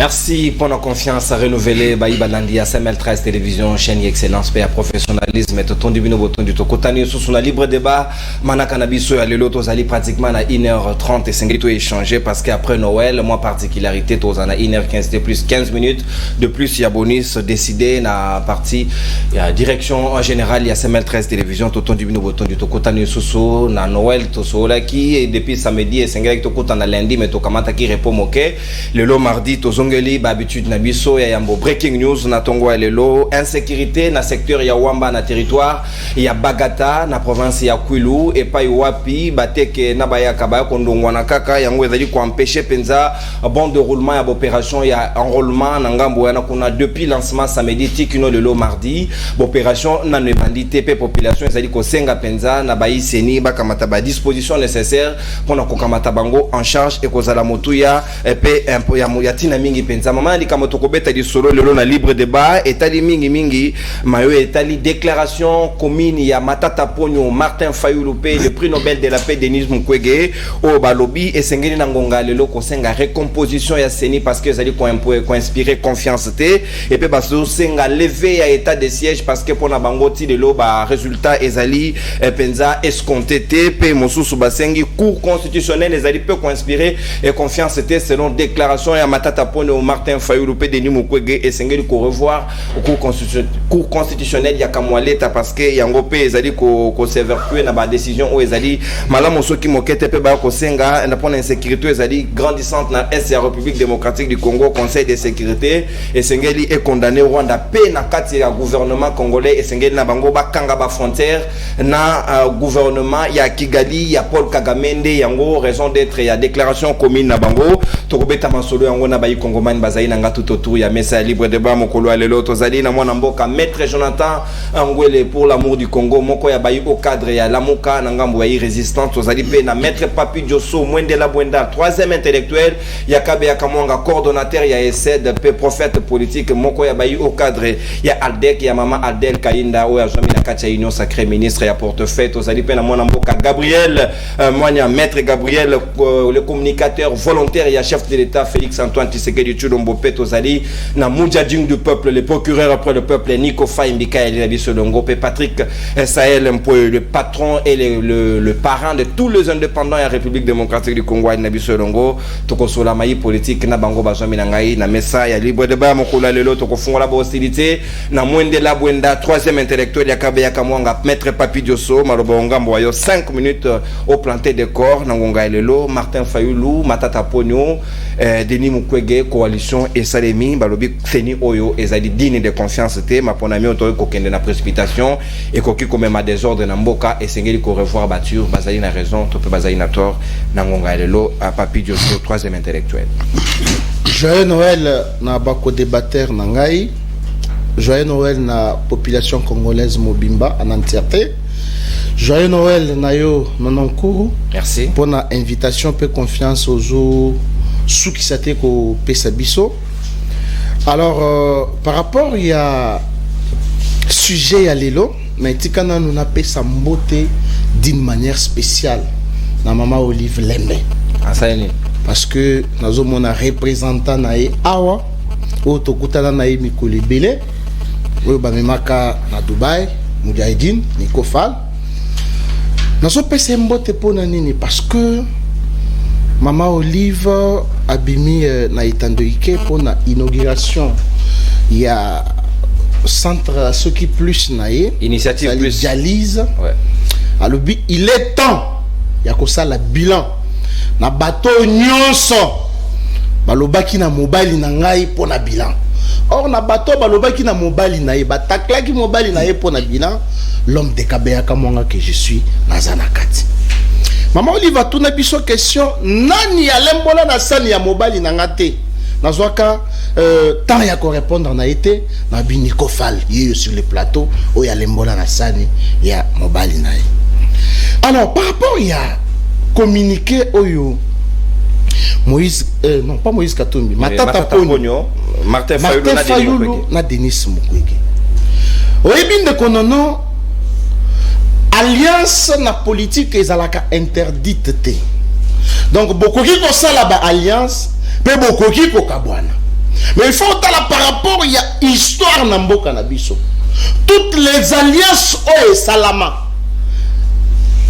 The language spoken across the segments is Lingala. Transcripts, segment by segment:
Merci pour la confiance renouvelée. Baïba Nandia, SML13 Télévision, chaîne excellence, paix, professionnalisme, et tout le monde du Tokotani, sous la libre débat. Mana Canabiso, à l'autre, vous allez pratiquement à 1h30 et 5 minutes échanger parce qu'après Noël, moi, particularité, vous en a 1h15 de plus, 15 minutes de plus. Il y a bonus décidé, la partie, il y a direction en général, il y a SML13 Télévision, tout le monde du Tokotani, sous la Noël, tout ça, qui, et depuis samedi et 5 minutes, Tokotana lundi, mais Tokamata qui répond, ok, le lot mardi, Zongeli, habitude na biso ya yambo breaking news na tongo lelo insécurité na secteur ya Wamba na territoire ya Bagata na province ya Kwilu et pa wapi bateke na bayaka ba kondongwa na kaka yango ezali ko empêcher penza bon déroulement ya opération ya enrôlement na ngambo na kuna depuis lancement samedi tikino lelo mardi opération na ne bandité pe population ezali ko senga penza na baiseni bakamata ba disposition nécessaire pour na kokamata bango en charge et kozala motuya pe ya tina mingi penza mama li kama tokobeta di solo lelo na libre débat etali mingi mayo etali déclaration commune ya Matata Ponyo Martin Fayulu pe le prix Nobel de la paix Denis Mukwege o balobi esengeli na ngonga lelo ko senga recomposition ya seni parce que ezali ko inspirer confiance te et pe baso senga lever ya état de siège parce que pona bango ti lelo ba résultat ezali penza escompté te pe mosusu basengi cour constitutionnel ezali pe ko inspirer et confiance te selon déclaration ya Matata Ponyo Martin Fayulu pe Denis Mukwege et sengeli ko revoir au cour constitutionnel ya kamwaleta parce que yango pe ezali ko s'évertuer na ba décision o ezali malamu soki mokete pe ba ko senga na pona insécurité ezali grandissante na est ya République démocratique du Congo Conseil de sécurité et sengeli est condamné Rwanda pe na kati ya gouvernement congolais et sengeli na bango ba kanga ba frontière na gouvernement ya Kigali ya Paul Kagame nde yango raison d'être ya déclaration commune na bango tokobeta masolo yango na bayi Congomani bazali na tout autour ya mesa libre débat mokolo alelo tozali na mwana mboka maître Jonathan Angwele pour l'amour du Congo moko ya bayi au cadre ya lamuka na ngambo ya résistance tozali pe na maître Papi Diosso Mwende la Bwenda troisième intellectuel ya Kabe ya Kamwanga coordonnateur ya ESED pe prophète politique moko ya bayi au cadre ya Aldec ya mama Aldel Kayinda o ya Jomi na kacha union sacré ministre ya portefeuille tozali pe na mwana mboka Gabriel Mwanya maître Gabriel le communicateur volontaire ya chef de l'État Félix Antoine Tshisekedi Tshilombo pe tozali na Moudjadjing du peuple le procureur après le peuple Nico Faye Mbikaeli Nabisolongo pe Patrick Sahel Mpoe le patron et le parent de tous les indépendants ya République démocratique du Congo Nabisolongo tokosola mayi politique na bango bazami na ngai na mesa ya libre débat mokolo lelo tokofungola ba hostilité na Mwende la Bwenda troisième intellectuel ya Kabe ya Kamwanga maître Papi Diosso maloba ngambo yo 5 minutes au planté de corps na ngonga lelo Martin Fayulu Matata Ponyo Denis Mukwege coalition et Salemi balobi feni oyo ezali digne de confiance te maponami oto ko kende na précipitation et koki ko même désordre na mboka et sengeli ko revoir bature bazali na raison to pe bazali na tort na ngonga lelo a Papi Diosso troisième intellectuel. Joyeux Noël na bako débatteur na ngai. Joyeux Noël na population congolaise mobimba en entièreté. Joyeux Noël na yo Nononkuru. Merci pour la invitation peu confiance aux autres sous qui s'était ko pesa biso. Alors par rapport il y a sujet à l'élo mais tikana nous n'a pas samboté d'une manière spéciale na mama Olive Lembe parce que nous avons un représentant nae awa o tokutana nae mikoli belé o ba memaka na Dubai Mujahideen Nico Fall nous avons pas mbote pona nini parce que Mama Olive abimi na itandoike pour na inauguration il y a centre ce qui plus nae initiative plus dialyse ouais. Alors il est temps il y a que ça la bilan na bateau nyonso balobaki na mobile na ngai pour na bilan or na bateau balobaki na mobile na ye bataklaki mobile na ye pour na bilan l'homme de Kabeya Kamwanga que je suis nazana kati. Maman Olive a tourné biso question nani ya lembola na sani ya mobile na ngate nazwaka temps ya ko répondre na été na Biniko Fall yé sur le plateau o ya lembola na sani ya mobile na ye. Alors par rapport il y a communiqué oyo Moïse non pas Moïse Katumbi Matata Ponyo Martin Fayulu na Denis Mukwege oyebinde konono alliance na politique ezalaka interdite te donc bokoki ko sala ba alliance pe bokoki ko kabwana Mais il faut là par rapport il y a histoire na mboka na biso. Toutes les alliances et salama.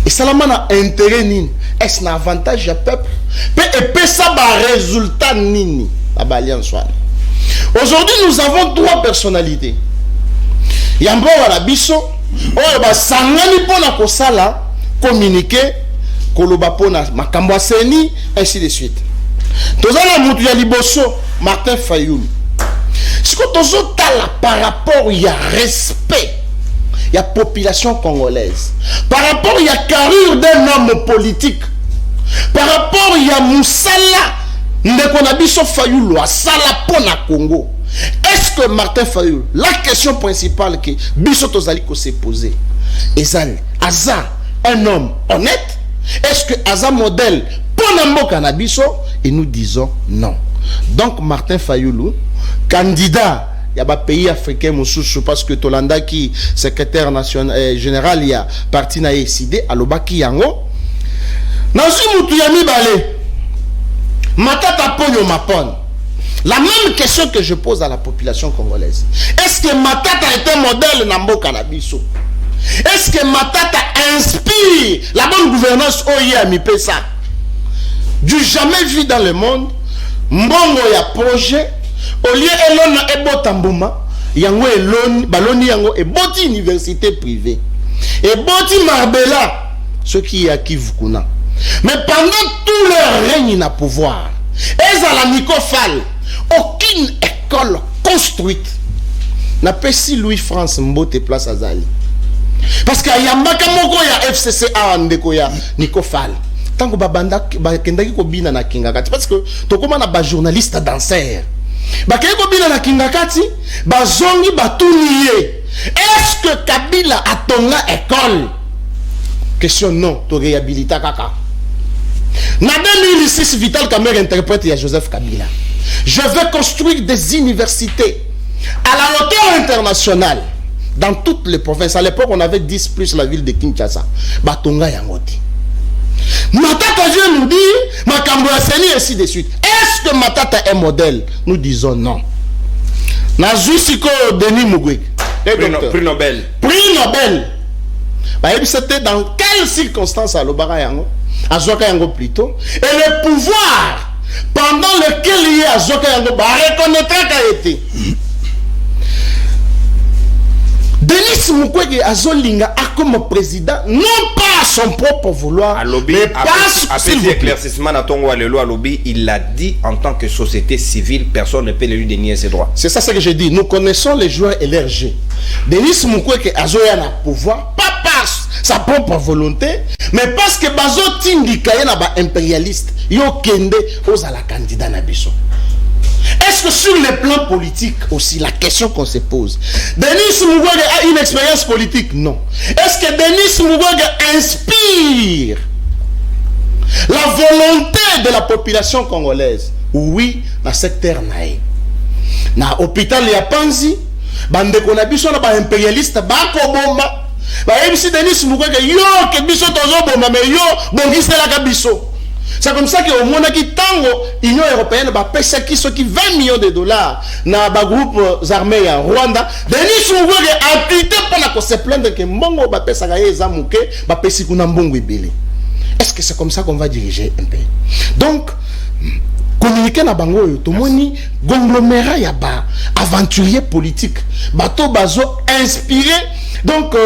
Et salama na intérêt nini? Est-ce un avantage à peuple? Et ça va résultat nini la alliance. Aujourd'hui nous avons 3 personnalités. Yambo wala biso oyo ba sangani pona ko sala communiquer koloba pona makambo seni ainsi de suite. Tozala mutu ya liboso Martin Fayulu. Si ko tozo tala par rapport il y a respect il y a population congolaise. Par rapport il y a carrure d'un homme politique. Par rapport il y a Moussala ndeko na biso Fayulu asala pona Congo. Est-ce que Martin Fayulu, la question principale que biso tozali ko se poser, ezali Aza un homme honnête? Est-ce que Aza modèle pour mboka na biso? Et nous disons non. Donc Martin Fayulu, candidat il y a des pays africains mosusu parce que Tolanda qui secrétaire national général il y a parti na décidé à lobaki yango nazi mutu ya mibale matata ponyo mapon. La même question que je pose à la population congolaise. Est-ce que Matata est un modèle na mboka na biso? Est-ce que Matata inspire la bonne gouvernance oye a mipesa? Du jamais vu dans le monde mbongo ya projet au lieu elona ebotambuma yango eloni baloni yango eboti université privée eboti Marbella ce qui est à Kivukuna. Mais pendant tout leur règne na pouvoir ezala Nicofal aucune école construite n'a pas si Louis France Mbote place à Zali. Parce qu'il y a Makamoko ya FCCA ndeko ya Nicofal. Tant que babanda bakendaki ko bina na kingakati parce que to koma na ba journaliste danseur. Bakendaki ko bina na kingakati bazongi batuniye. Est-ce que Kabila a tonga école? Question non, to réhabilita kaka. Na 2006 Vital Kamerhe interprète ya Joseph Kabila. Je vais construire des universités à la hauteur internationale dans toutes les provinces. À l'époque, on avait 10 plus la ville de Kinshasa. Batonga Yangoti. Matata vient nous dire, Makambo Aseni, ainsi de suite. Est-ce que Matata est modèle? Nous disons non. Nazusiko Denis Mukwege. Prix Nobel. Prix Nobel. C'était dans quelles circonstances à l'Obara Yango? À Zoka Yango plutôt. Et le pouvoir pendant lequel il y a Zoka Yango reconnaîtra qu'a été. Denis Mukwege Azolinga a comme président, non pas à son propre vouloir, mais pas à petit éclaircissement à Tongo Alelo à lobby, il l'a dit en tant que société civile, personne ne peut lui dénier ses droits. C'est ça ce que j'ai dit. Nous connaissons les joueurs et leur jeu. Denis Mukwege Azoya n'a pouvoir, pas par sa propre volonté, mais parce que Bazo Tindika n'a pas impérialiste, yo kende aux à la candidat Nabiso. Est-ce que sur le plan politique aussi, la question qu'on se pose, Denis Mukwege a une expérience politique? Non. Est-ce que Denis Mukwege inspire la volonté de la population congolaise? Oui, dans le secteur naïe. Dans l'hôpital ya Panzi, bande konabiso na ba impérialiste ba kobomba. Ba MC Denis Mukwege yo ke biso tozo bomba mais yo bongiste la kabiso. C'est comme ça qu'au moins l'Union européenne va payer qui 20 millions de dollars dans les groupes armés en Rwanda. Denis Mukwege a quitté pour se plaindre que Mongo va payer ça va payer Mbongo Ebele. Est-ce que c'est comme ça qu'on va diriger un pays? Donc communiquer na bango yo tomoni conglomérat ya ba aventurier politique bato bazo inspiré. Donc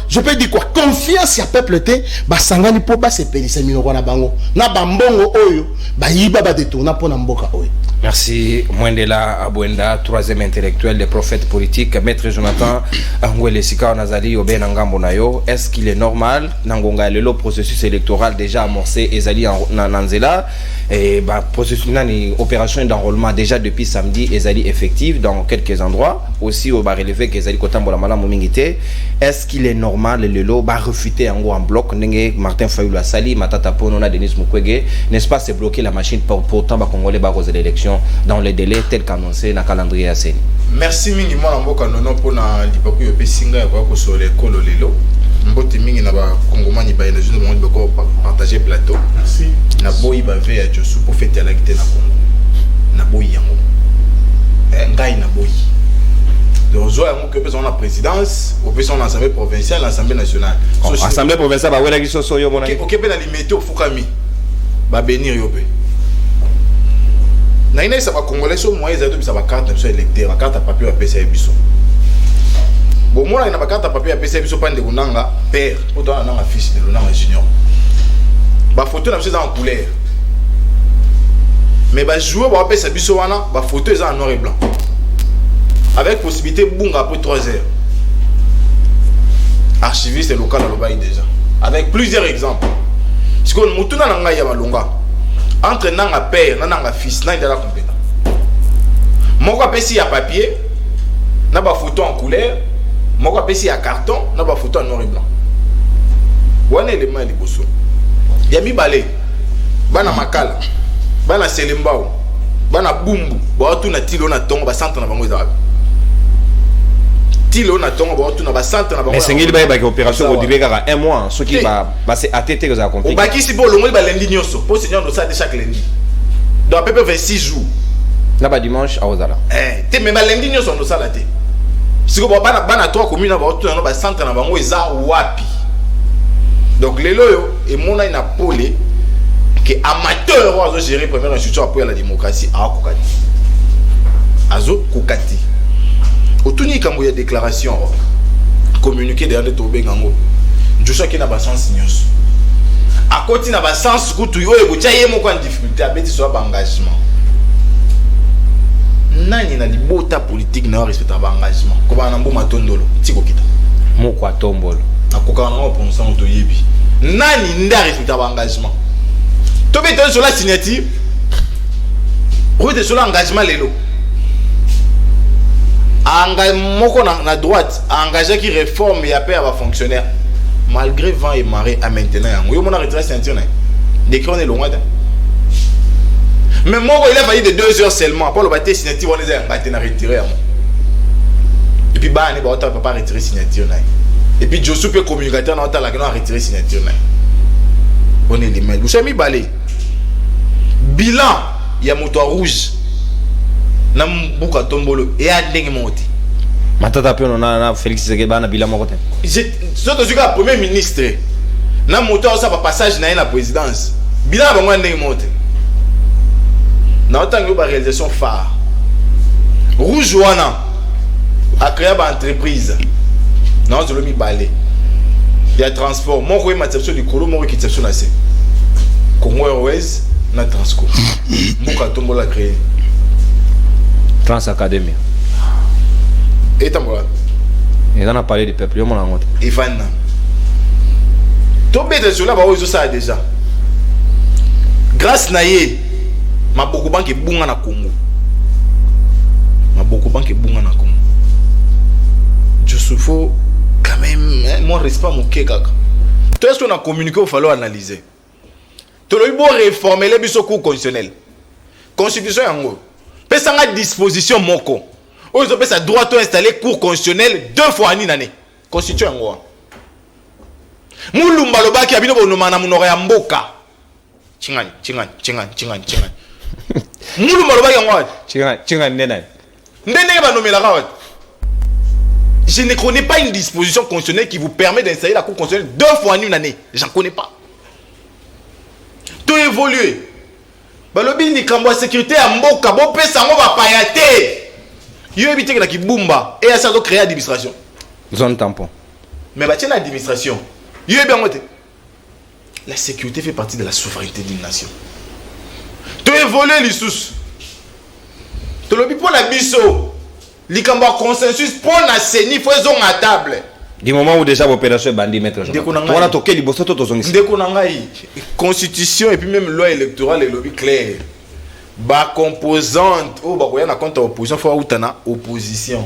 je peux dire quoi, confiance ya peuple te ba sangani po ba se pelisa minoko na bango na bambongo oyo ba yiba ba détourna po na mboka oyo. Merci Mwendela Abwenda, troisième intellectuel des prophètes politiques, maître Jonathan Angwele Sika Nazali Oben Ngambo Nayo. Est-ce qu'il est normal Nangonga le processus électoral déjà amorcé Ezali Nanzela et bah processus nani opération d'enrôlement déjà depuis samedi Ezali effective dans quelques endroits aussi au bas relevé qu'Ezali Kotambola Mala Momingité. Est-ce qu'il est normal le lot bah refuter en bloc Nenge Martin Fayulu Sali Matata Ponona Denis Mukwege, n'est-ce pas, c'est bloquer la machine pour tant Congolais bah aux élections dans les délais tels qu'annoncé dans le calendrier ACN. Merci mingi mwana mboka nono pona lipaku yo pesinga ya kwa so le kolo lelo. Mbote mingi na ba kongomani ba ina jino monde bako partager plateau. Merci. Na boyi ba ve ya Josu pour fêter la guité na Congo. Na boyi yango. ozo yango que personne na présidence ou personne na assemblée provinciale l'assemblée nationale assemblée provinciale ba wela kiso so yo mona OK pe na limité au fukami ba bénir yo pe na ina ça va congolais so moyen za to bisa ba carte na so électeur ba carte papier ba pesa biso bon moi na ba carte papier ba pesa biso pande kunanga père pour toi na fils de l'onanga junior ba photo na biso en couleur mais ba jouer ba pesa biso wana ba photo eza en noir et blanc avec possibilité bunga après 3 heures archiviste local à l'Obaï déjà avec plusieurs exemples parce que mutuna na ngai ya balonga entre nanga père nanga fils na ndala compétent moko apesi ya papier na ba photo en couleur moko apesi ya carton na ba photo en noir et blanc wana élément ya liboso ya mibale bana makala bana selembao bana bumbu ba tu na tilo na tongo ba centre na bango za tilo na tongo ba tu na ba centre na bango mais sengeli ba ki opération ko dibe kaka 1 mois ce qui ba c'est ATT que ça compliqué o ba ki si bo longo ba lundi nyoso po seigneur no ça de chaque lundi donc à peu près 26 jours na ba dimanche a ozala te mais ba lundi nyoso no ça la te siko bana 3 communes na ba tu na ba centre na bango eza wapi donc lelo yo et mona ina polé que amateur ozo gérer première institution après la démocratie a kokati azo kokati otuni kambo ya déclaration communiqué derrière to bengango joshua ki na ba sens nyos akoti na ba sens kutu yo ego chaye moko en difficulté abeti so ba engagement nani na libota politique na respecter ba engagement ko ba na mboma tondolo tiko kita moko atombolo akoka na pour ça to yebi nani nda respecter ba engagement to be sur la signature route sur l'engagement lelo moko na droite engagé qui réforme et appelle à fonctionnaire malgré vent et marée à maintenant yango yo mona retraite signature na décret on est loin mais moko il a fallu de 2 heures seulement pour le battre signature on les a battu na retirer et puis ba ne ba ota papa retirer signature na et puis Josu peut communicateur na ota la que non retirer signature na on est les mails vous savez balé bilan ya moto rouge na mbuka tombolo et a ndenge moti matata pe na Félix Tshisekedi bana bilan moko te surtout que le premier ministre na moto ça pa passage na la présidence bilan ba ngwa ndenge moti na otango ba réalisation phare rouge wana a créé ba entreprise na ozolo mi balé ya transport moko e matapso du kolo moko ki tsapso na se Congo Airways na Transco mbuka tombola créé Trans Academy et tambola et on a parlé du peuple yo mona ngote Ivan to bête sur là ba ozo ça déjà grâce na ye maboko banque bunga na Congo maboko banque bunga na Congo je souffre quand même mon respect mon kekaka tout ce qu'on a communiqué il faut analyser. Tu dois réformer les biso cours constitutionnel. Constitution yango. Pesa nga disposition moko. Oyo zo pesa droit to installer cours constitutionnel 2 fois ni nane. Constitution yango. Mulumba lobaki abino bonoma na munoko ya mboka. Chingani. Mulumba lobaki yango. Chingani nena. Ndenge ba nomela ka. Je ne connais pas une disposition constitutionnelle qui vous permet d'installer la cour constitutionnelle 2 fois en une année. J'en connais pas. Tout évolué. Balobi ni kambo sécurité à mboka bo pesa ngo ba payate. Yo éviter que la kibumba et ça doit créer administration. Zone tampon. Mais ba tiena administration. Yo bien ngote. La sécurité fait partie de la souveraineté d'une nation. Tout évolué les sous. Tout lobi pour la biso. Likambo consensus pour la CENI faisons à table. Du moment où déjà l'opération est bandit maître. On a toqué les bosses tout aux ongles. Constitution et puis même loi électorale et lobby clair. Ba composante oh ba koya na contre opposition faut outana opposition.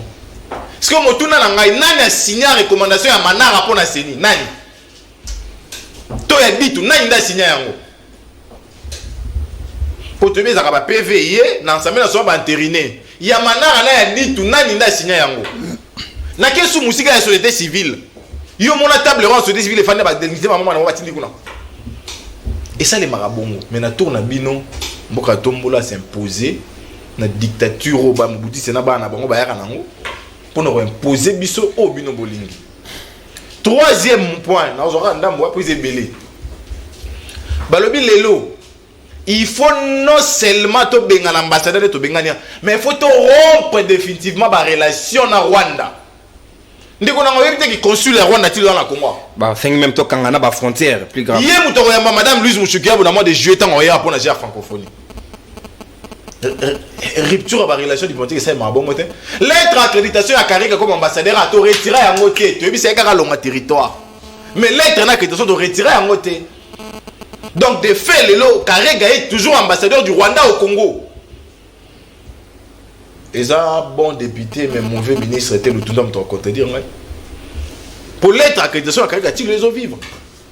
Parce que motuna na ngai nani a signé recommandation ya manara pour la CENI nani. To ya bitu nani nda signé yango. Pour te mettre à PVI na ensemble na so ba entériné. Ya manara na ya bitu nani nda signé yango. Na kesu musika ya société civile. Yo mona table rond société civile fane ba délimiter maman na batindi kuna. Et ça les marabongo. Mais na tour na bino mboka tombola s'imposer na dictature ba Mobutu sena ba na bango ba yaka nango. pour nous imposer biso au bino bolingi. Troisième point, nous aurons un prise belé. Balobi lelo, il faut non seulement to benga l'ambassadeur to benga, mais il faut to rompre définitivement la relation na Rwanda. Ndeko na ngorite qui consul le Rwanda ti dans la Congo. Bah fait même to kangana ba frontière plus grave. Hier muto yamba madame Louise Mouchoukia pour de jouer tant oya pour la francophonie. Rupture de la relation diplomatique, c'est ma bonne moté. Lettre d'accréditation à Karika comme ambassadeur a tout retiré en côté. Tu as vu, c'est un long territoire. Mais lettre d'accréditation de retirer en côté. Donc, de fait, Karika est toujours ambassadeur du Rwanda au Congo. Et ça, bon député, mais mauvais ministre était le tout homme, tu vas te dire. Pour lettre d'accréditation à Karika, tu les as vivre.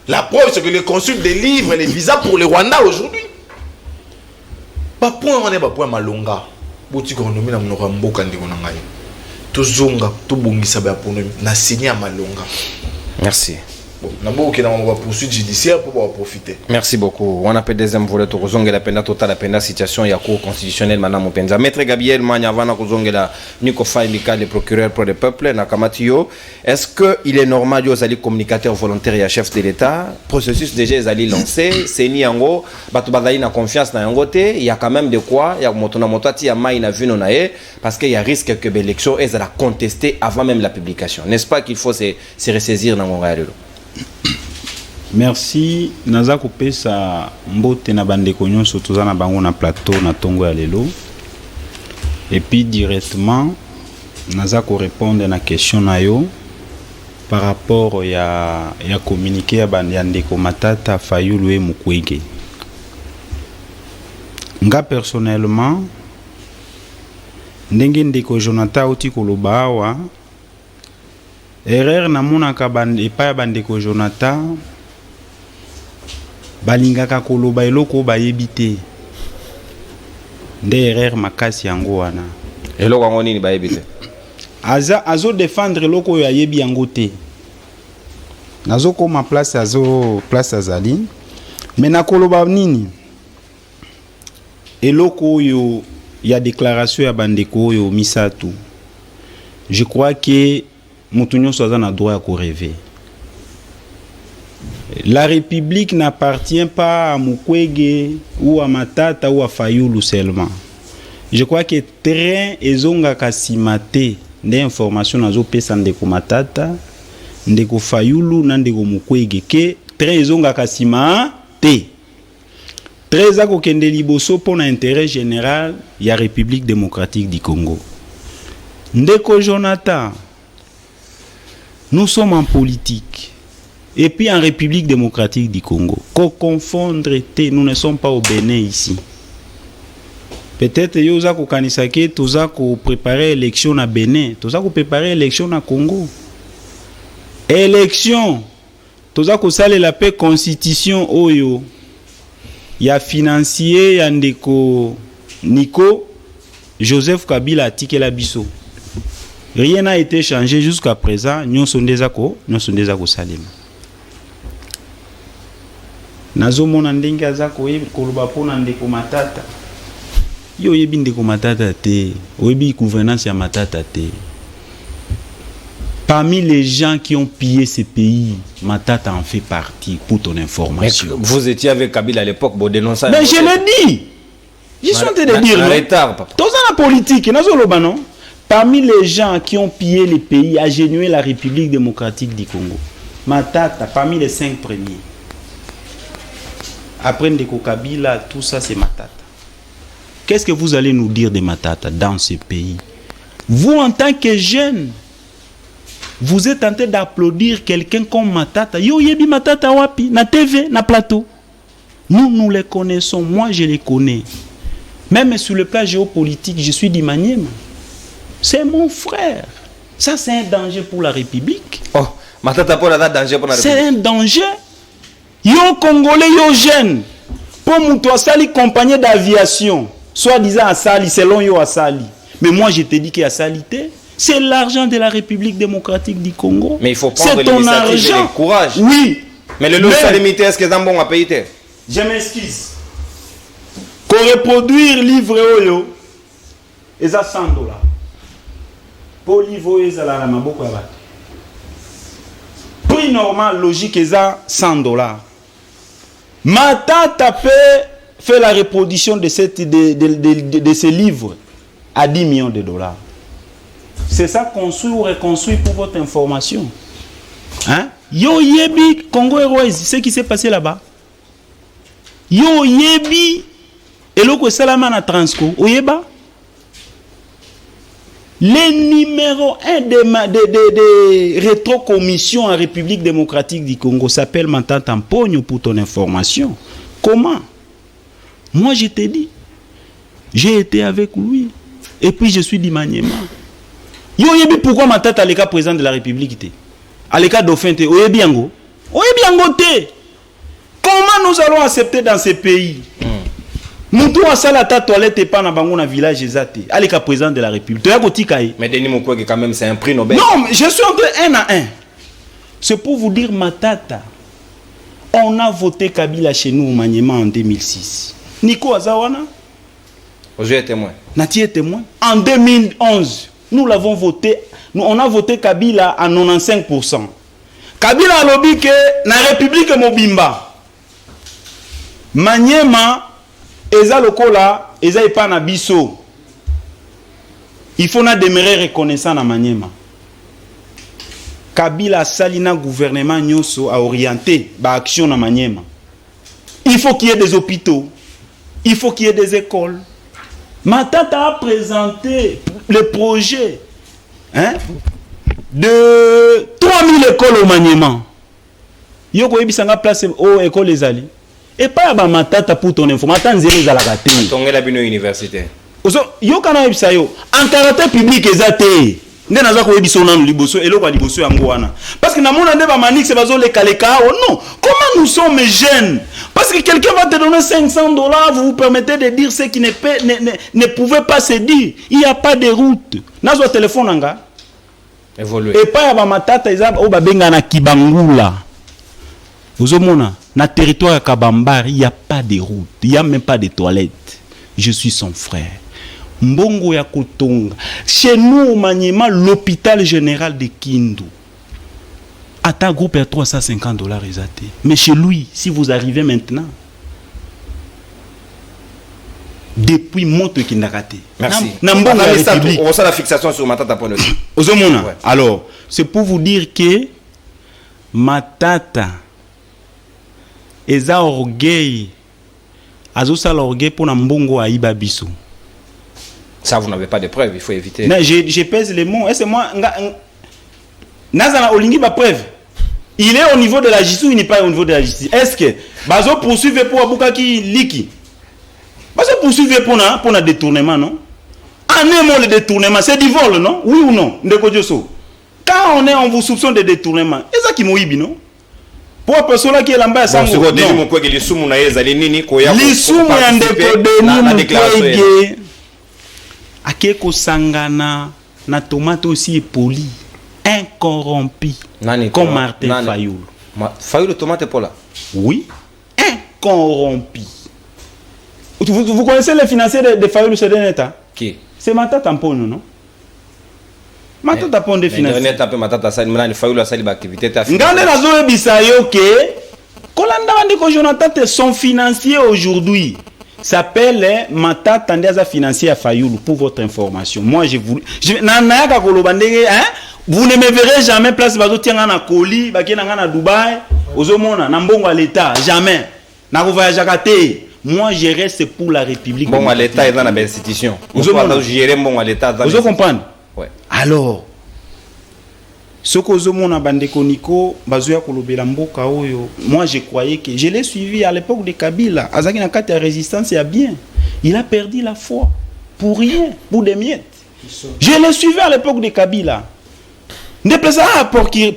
La preuve, c'est que les consuls délivrent les visas pour le Rwanda aujourd'hui. Pas point on est pas point malonga boti ko nomi na mnoka mboka ndiko na ngai tozonga tobongisa ba pour na signer malonga. Merci. Bon na mboka na on va poursuite judiciaire pour pouvoir profiter. Merci beaucoup. On appelle deuxième volet to kozonga la peine totale la peine situation ya cour constitutionnelle madame Mopenza. Maître Gabriel Manyavana kozonga la Niko Faimika le procureur pour le peuple na Kamatio. Est-ce que il est normal yo zali communicateur volontaire et chef de l'état processus déjà zali lancé c'est ni yango batu bazali na confiance na yango te il y a quand même de quoi ya moto na moto ti ya mai na vino na e parce qu'il y a risque que l'élection est à contester avant même la publication. N'est-ce pas qu'il faut se ressaisir dans ngonga lelo. Merci naza kopesa mbote na bandeko nyonso toza na bango na plateau na tongo ya lelo et puis directement naza ko répondre na question na yo par rapport ya communiqué ya bandeko Matata Fayulu et Mukwege. Nga personnellement ndenge ndeko Jonathan oti koloba awa erreur na monaka epa ya bandeko Jonathan balingaka koloba eloko bayebi te nde erreur makasi yango wana eloko yango nini bayebi te azo défendre eloko oyo ayebi yango te nazo koma place azali mais na koloba nini eloko oyo ya déclaration ya bandeko oyo misatu je crois que mutu nyonso aza na droit à rêver. La République n'appartient pas à Mukwege ou à Matata ou à Fayulu seulement. Je crois que train ezonga kasimate des informations nazo pesa ndeko Matata, ndeko Fayulu na ndeko Mukwege que train ezonga kasimate. Très ako kende liboso pour l'intérêt général ya République démocratique du Congo. Ndeko Jonathan, nous sommes en politique. Et puis en République démocratique du Congo. Qu'on confondre, nous ne sommes pas au Bénin ici. Peut-être yoza ko kanisake toza ko préparer élection na Bénin, toza ko préparer élection na Congo. Élection toza ko sale la paix constitution oyo ya financier ya ndeko Nico Joseph Kabila atikela biso. Rien n'a été changé jusqu'à présent, nous sommes des ko salima. Nazo mona ndenge azako koloba pona ndeko Matata. Yo yebi ndeko Matata te, oyebi gouvernance ya Matata te. Parmi les gens qui ont pillé ce pays, Matata en fait partie pour ton information. Mais vous étiez avec Kabila à l'époque, bon dénonçant. Mais je l'ai dit. Je suis en train de dire. Dans la politique, nazo loba non. Parmi les gens qui ont pillé le pays, à génuer la République démocratique du Congo, Matata, parmi les 5 premiers. Après Ndeko Kabila, tout ça c'est Matata. Qu'est-ce que vous allez nous dire de Matata dans ce pays? Vous, en tant que jeune, vous êtes en train d'applaudir quelqu'un comme Matata. Yo yebi Matata wapi, na TV, na plateau. Nous les connaissons, moi je les connais. Même sur le plan géopolitique, je suis d'Imaniema. C'est mon frère. Ça, c'est un danger pour la République. Oh, Matata pour la danger pour la République. C'est un danger. Yo Congolais, yo jeunes. Pour Moutoua Sali, compagnie d'aviation. Soit-disant à Sali, selon yo à Sali. Mais moi, je te dis qu'il y a salité. C'est l'argent de la République démocratique du Congo. Mais il faut prendre l'initiative et le courage. Oui. Mais le lot limité, est-ce que c'est un bon à payer? Je m'excuse. Qu'on reproduire livre Oyo, et ça $100. pour livre ezala na maboko ya bato. Prix normal logique eza $100. Matata peut faire la reproduction de ces livres à $10 millions. C'est ça construit ou reconstruit pour votre information. Hein? Yo yebi Congo Airways, ce qui s'est passé là-bas. Yo yebi eloko salama na Transco, oyeba. Les numéro 1 de rétrocommission en République démocratique du Congo s'appelle Matata Mponyo pour ton information. Comment? Moi je t'ai dit, j'ai été avec lui et puis je suis du Maniema. Yo yebi pourquoi Matata aleka président de la République te? Aleka dauphin te, oyebi yango? Oyebi yango te? Comment nous allons accepter dans ces pays? Moutou a salata toilette et pas na bango na village ezate. Aleka président de la République. Tu as gotika. Mais Denis Mukwege quand même c'est un prix Nobel. Non, mais je suis entre 1 à 1. C'est pour vous dire Matata. On a voté Kabila chez nous au Maniema en 2006. Nico Azawana? Vous êtes témoin. Nati est témoin. En 2011, nous l'avons voté. On a voté Kabila à 95%. Kabila a lobby que na République Mobimba. Maniema Eza lokola, eza epa na biso. Il faut na demeurer reconnaissant na Maniema. Kabila salina gouvernement nyoso a orienté ba action na Maniema. Il faut qu'il y ait des hôpitaux. Il faut qu'il y ait des écoles. Matata a présenté le projet de 3000 écoles au Maniema. Yoko ebisanga place au école les ali. Et pas à Matata pour ton information. Attends, zéro à la gâté. Ton élève université. Yo kana bisayo. En caractère public ezate. Nde naza ko ebiso na liboso eloko liboso yango wana. Parce que na mona nde ba manix bazo le kaleka. Oh non. Comment nous sommes jeunes? Parce que quelqu'un va te donner $500, vous vous permettez de dire ce qui ne pouvait pas se dire. Il n'y a pas de route. Nazo téléphone anga. Évoluer. Et pas à Matata ezaba o ba benga na Kibangula. Ozomona, na territoire à Kabambar, il n'y a pas de route, il n'y a même pas de toilettes. Je suis son frère. Mbongo ya Kotonga. Chez nous, au Maniema, l'hôpital général de Kindu. À ta groupe, il y a $350 exaté. Mais chez lui, si vous arrivez maintenant, depuis Monte Kindakate. Merci. On a la fixation sur Matata Mponyo. Ozomona. Alors, c'est pour vous dire que Matata eza orgueil azosa l'orgueil pour na mbongo aiba biso. Ça vous n'avez pas de preuves, il faut éviter. Non, je pèse les mots. Est-ce moi Nazana olingi ba preuve. Il est au niveau de la justice ou il n'est pas au niveau de la justice? Est-ce que bazo poursuivre pour Abukaki Liki? Bazo poursuivre pour na détournement, non? En un mot, le détournement, c'est du vol, non? Oui ou non? Ndeko Dioso. Quand on vous soupçonne de détournement, est-ce qui moibi, non? Pour personne qui est là-bas, ça ne peut pas être l'isumu na yeza linini koya l'isumu ya ndeko Denis Mukwege akeko sangana na tomate aussi poli incorrompu comme Martin Fayoulou. Fayoulou tomate pour là. Oui, incorrompu. Vous connaissez les financiers de Fayoulou chez Deneta? Qui? C'est Matata Mponyo, non? Matata Mponyo de financiers. Deneta pe Matata sali mna ni Fayoulou asali ba activité ta. Ngande nazo ebisa yo ke Kolanda Wandeko Jonathan son financier aujourd'hui s'appelle Matata Ndiaza financier à Fayoulou pour votre information. Moi je vous nanaka kolobandenge vous ne me verrez jamais place bazo tianga na Koli bakena na Dubaï ozomona na mbongo à l'état jamais na voyage akate. Moi je reste pour la République. Bon à l'état est dans la institution. Vous gérer bon à l'état dans. Vous comprenez? Ouais. Alors Sokozomona Bandeko Nico, Bazoya Kolobela Mboka Oyo, moi je croyais que je l'ai suivi à l'époque de Kabila. Azaki na kati ya résistance ya bien. Il a perdu la foi pour rien, pour des miettes. Je l'ai suivi à l'époque de Kabila. Ndepesa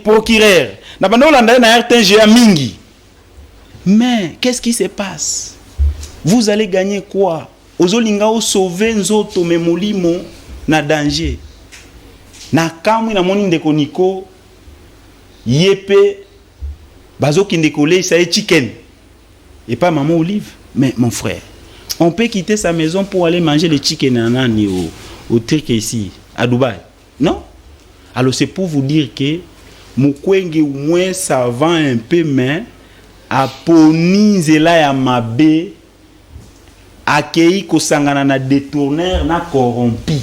procureur. Na bando landa na RTG mingi. Mais qu'est-ce qui se passe? Vous allez gagner quoi? Ozolingao sauver nzoto memolimo na danger. Na kamwi na moni ndeko Niko yepe bazo kindekole ça est chicken et pas maman Olive. Mais mon frère, on peut quitter sa maison pour aller manger le chicken anani au truc ici à Dubaï, non? Alors c'est pour vous dire que Mukwege au moins ça va un peu, mais à Ponizela ya mabe accueilli kosangana na détourneur na corrompu.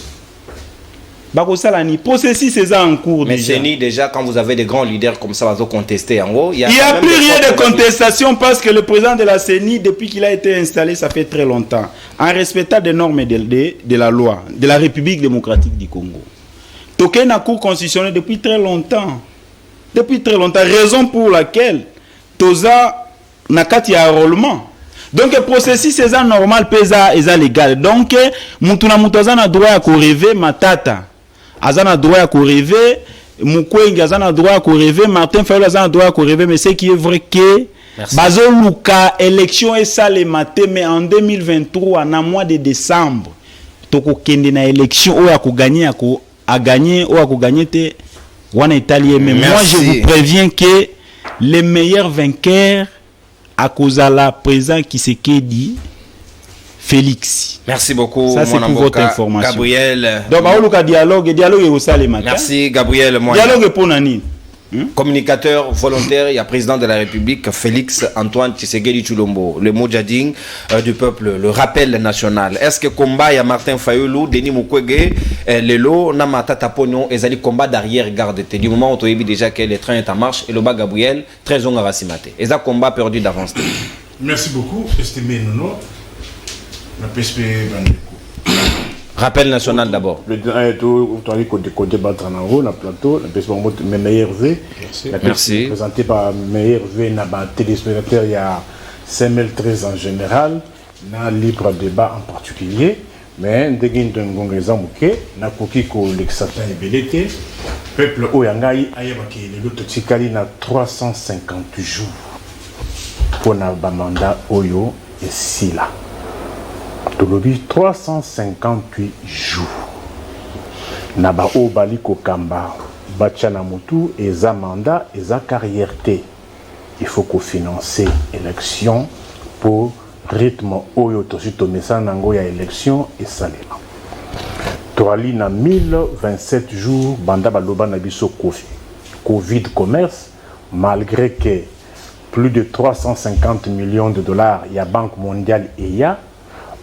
Bakosala processus c'est en cours. Mais c'est ni déjà quand vous avez des grands leaders comme ça, vous contester en haut. Il n'y a plus rien de contestation parce que le président de la CENI, depuis qu'il a été installé, ça fait très longtemps, en respectant des normes de la loi, de la République démocratique du Congo. Toké na cour constitutionnelle depuis très longtemps. Depuis très longtemps. Raison pour laquelle Toza n'a qu'à y enrôlement. Donc le processus c'est normal, pesa et légal. Donc Mutuna Mutaza na droit à rêver Matata. Azana droit à rêver Mukwege azana droit à rêver Martin Fayulu azana droit à rêver, mais ce qui est vrai que bazo luka élection et ça les maté, mais en 2023 en mois de décembre toko kende na élection ou à gagner ou à gagner te wana italien. Mais moi je vous préviens que les meilleurs vainqueurs à cause de la présent qui se dit Félix. Merci beaucoup. Ça c'est pour votre information. Gabriel. Donc on dialogue est au salle matin. Merci Gabriel. Dialogue pour nani. Communicateur volontaire, il y a président de la République Félix Antoine Tshisekedi Tshilombo, le Mojading du peuple, le rappel national. Est-ce que combat il y a Martin Fayulu, Denis Mukwege, Lelo, Namata Taponyo, et Zali combat d'arrière-garde. Du moment où tu as vu déjà que le train est en marche, et le bas Gabriel, très on a rassimate. Et ça combat perdu d'avance. Merci beaucoup, estimé Nono. La PSP Bandeko. Rappel national d'abord. Le dernier tour, on a dit qu'on débattre en haut, dans le plateau, la PSP mes meilleurs vœux. Merci. Présenté par meilleurs vœux, dans le téléspectateur, il y a 5013 en général, dans le libre débat en particulier. Mais, dès qu'il y a un bon exemple, na kokiko l'exatin et belete, peuple Oyangai, ayabaki, le lot Tsikali na 350 jours pour na mandat Oyo et Sila. Tolobi 358 jours. Naba o bali kokamba, bachana mutu, eza mandat, eza carrière te. Il faut qu'on finance l'élection pour rythme oyo tosito mesanango ya élection et salema. Toali na 1027 jours banda baloba na biso Covid commerce, malgré que plus de 350 millions de dollars ya Banque mondiale et ya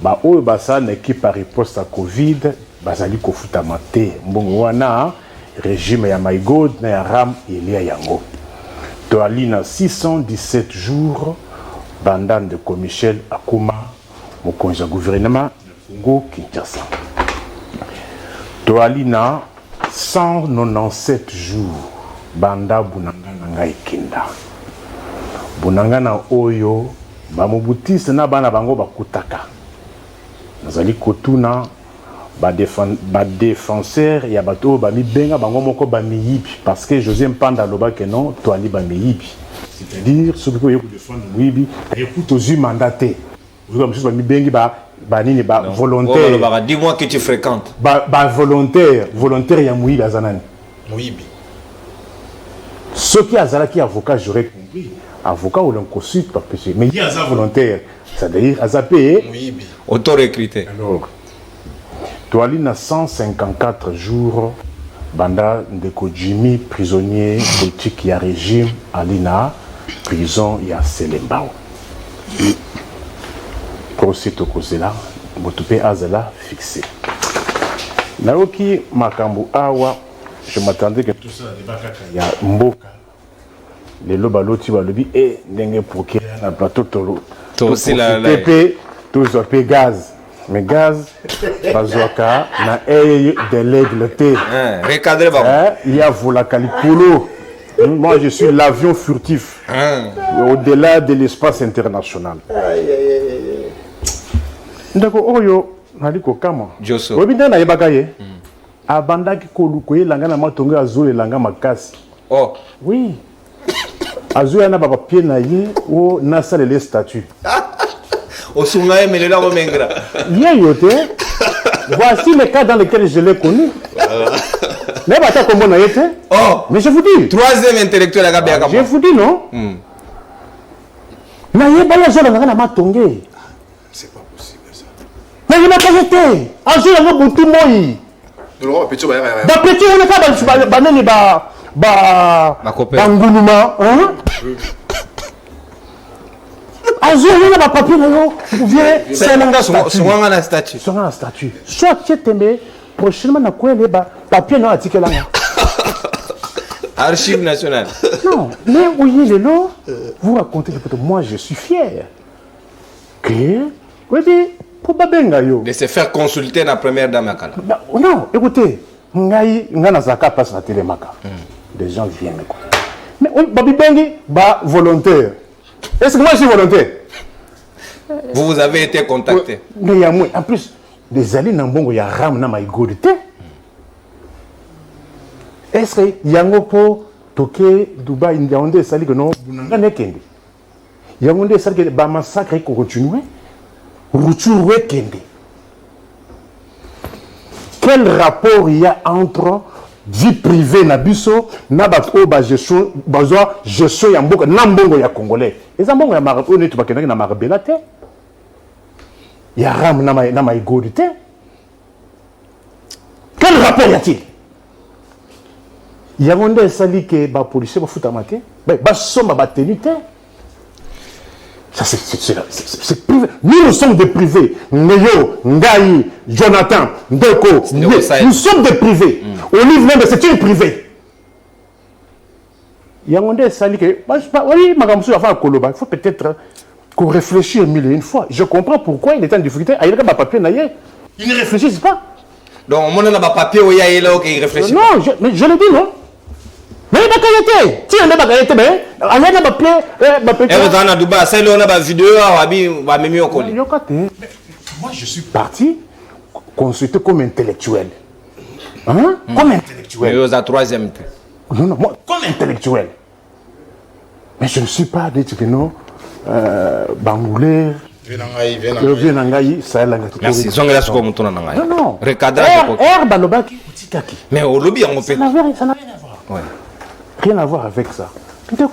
ba oyo basa na équipe à riposte à Covid bazali kofuta mate mbongo wana régime ya Maïgod na ya Ram elia yango. Toali na 617 jours bandane de Michel Akuma mokonzi gouvernement Congo Kinshasa. Toali na 197 jours banda bunangana ngai kinda. Bunangana oyo ba mobutiste na bana bango bakutaka. Nazali kotuna ba défenseur ya bato ba mi benga bango moko ba miyibi parce que José Mpanda loba que non toali ba miyibi. C'est-à-dire ceux qui peuvent défendre miyibi écoute aux mandatés. Vous comme chose ba mi bengi ba nini ba volontaire. Dis-moi que tu fréquentes. Ba volontaire ya miyibi azanani. Miyibi. Ceux qui azalaki avocat j'aurais compris. Avocat ou l'inconsulte pas péché. Mais il y a un volontaire. C'est-à-dire azapé auto-recruté. Alors Toali na 154 jours banda ndeko Jimmy prisonnier politique ya régime alina prison ya Selembao. Prosito kozela motupe azala fixé. Naoki makambu awa je m'attendais que tout ça débat kaka ya mboka. Les lobaloti balobi et ndenge pour na plateau tolo. Aussi la PP tous op gaz. Mais gaz, bazoaka, na de l'aigle T. Recadré, il y a Volacalipolo. Moi, je suis l'avion furtif. Au-delà de l'espace international. D'accord, Oyo, Naliko Kama. Josso. Webina na yebakaye. Abandaki kolukoye langa na matonga azole langa makasi. Oh. Oui. Azole na baba pied na ye o nasa les statuts. Osungaye melela romengra. Voici le cas dans lequel je l'ai connu. Mais bata comment on a été? Oh, mais je vous dis. Troisième intellectuel à Gabia. Je vous dis non. Mais il y a pas la zone dans ma tongue. C'est pas possible ça. Mais il m'a pas été. Un jour on a beaucoup moi. le petit ba petit on est pas banane nguluma hein azona ba papier no c'est un statut soit tu tembe prochainement na kwele ba papier no article là archive nationale. Non, mais oui, Lélo, vous racontez peut-être, moi je suis fier. Que, oui, pour Babengayo. De se faire consulter la première dame à Kala. Non, écoutez, Ngana Zaka passe la télémaka. Des gens viennent me écouter. Mais oui, Babi Bengi, volontaire. Est-ce que moi je suis volontaire? Vous avez été contacté. Mais il y a moins. En plus, des alliés Nambongo, il y a Ram na maïgorité. Est-ce que Yangopo, Toké, Dubaï, Yaoundé, ça dit que non, Bunanga Nekende. Yaoundé, ça dit que le massacre continue. Routouré Kende. Quel rapport il y a entre vie privée Nabiso, Nabato, gestion, gestion Yamboka, Nambongo ya Congolais. Et ça, Mbongo ya Marabé, on est tout à fait na Marabélate. Il y a Ram na maïgorité. Quel rapport y a-t-il? Il y a des sali que les policiers vont foutre à mater, ils sont tenus. Ça, c'est privé. Nous sommes des privés. Neyo, Ngaï, Jonathan, Ndeko, nous sommes des privés. Au livre même, c'est une privée. Il y a des sali que. Oui, il faut peut-être qu'on réfléchisse mille et une fois. Je comprends pourquoi il est en difficulté. Il ne réfléchissent pas. Donc, on a un papier où il y a là qui réfléchit. Non, mais je le dis, non. Mais il y a si on a pas été, mais on a pas papier. Et vous en avez Dubaï, c'est là on a pas vidéo, on va même au moi, je suis parti consulter comme intellectuel. Hein? Comme intellectuel. Mais vous êtes troisième. Non, non, moi, comme intellectuel. Mais je ne suis pas dit que non, Bangoulé. Vienangaï, ça est là. Merci. Zongela soko mutuna nangaï. Non, non. Recadrage. Balobaki, Utikaki. Mais au lobby, on fait. Ça n'a rien à voir. Ouais. Rien à voir avec ça. Peut-être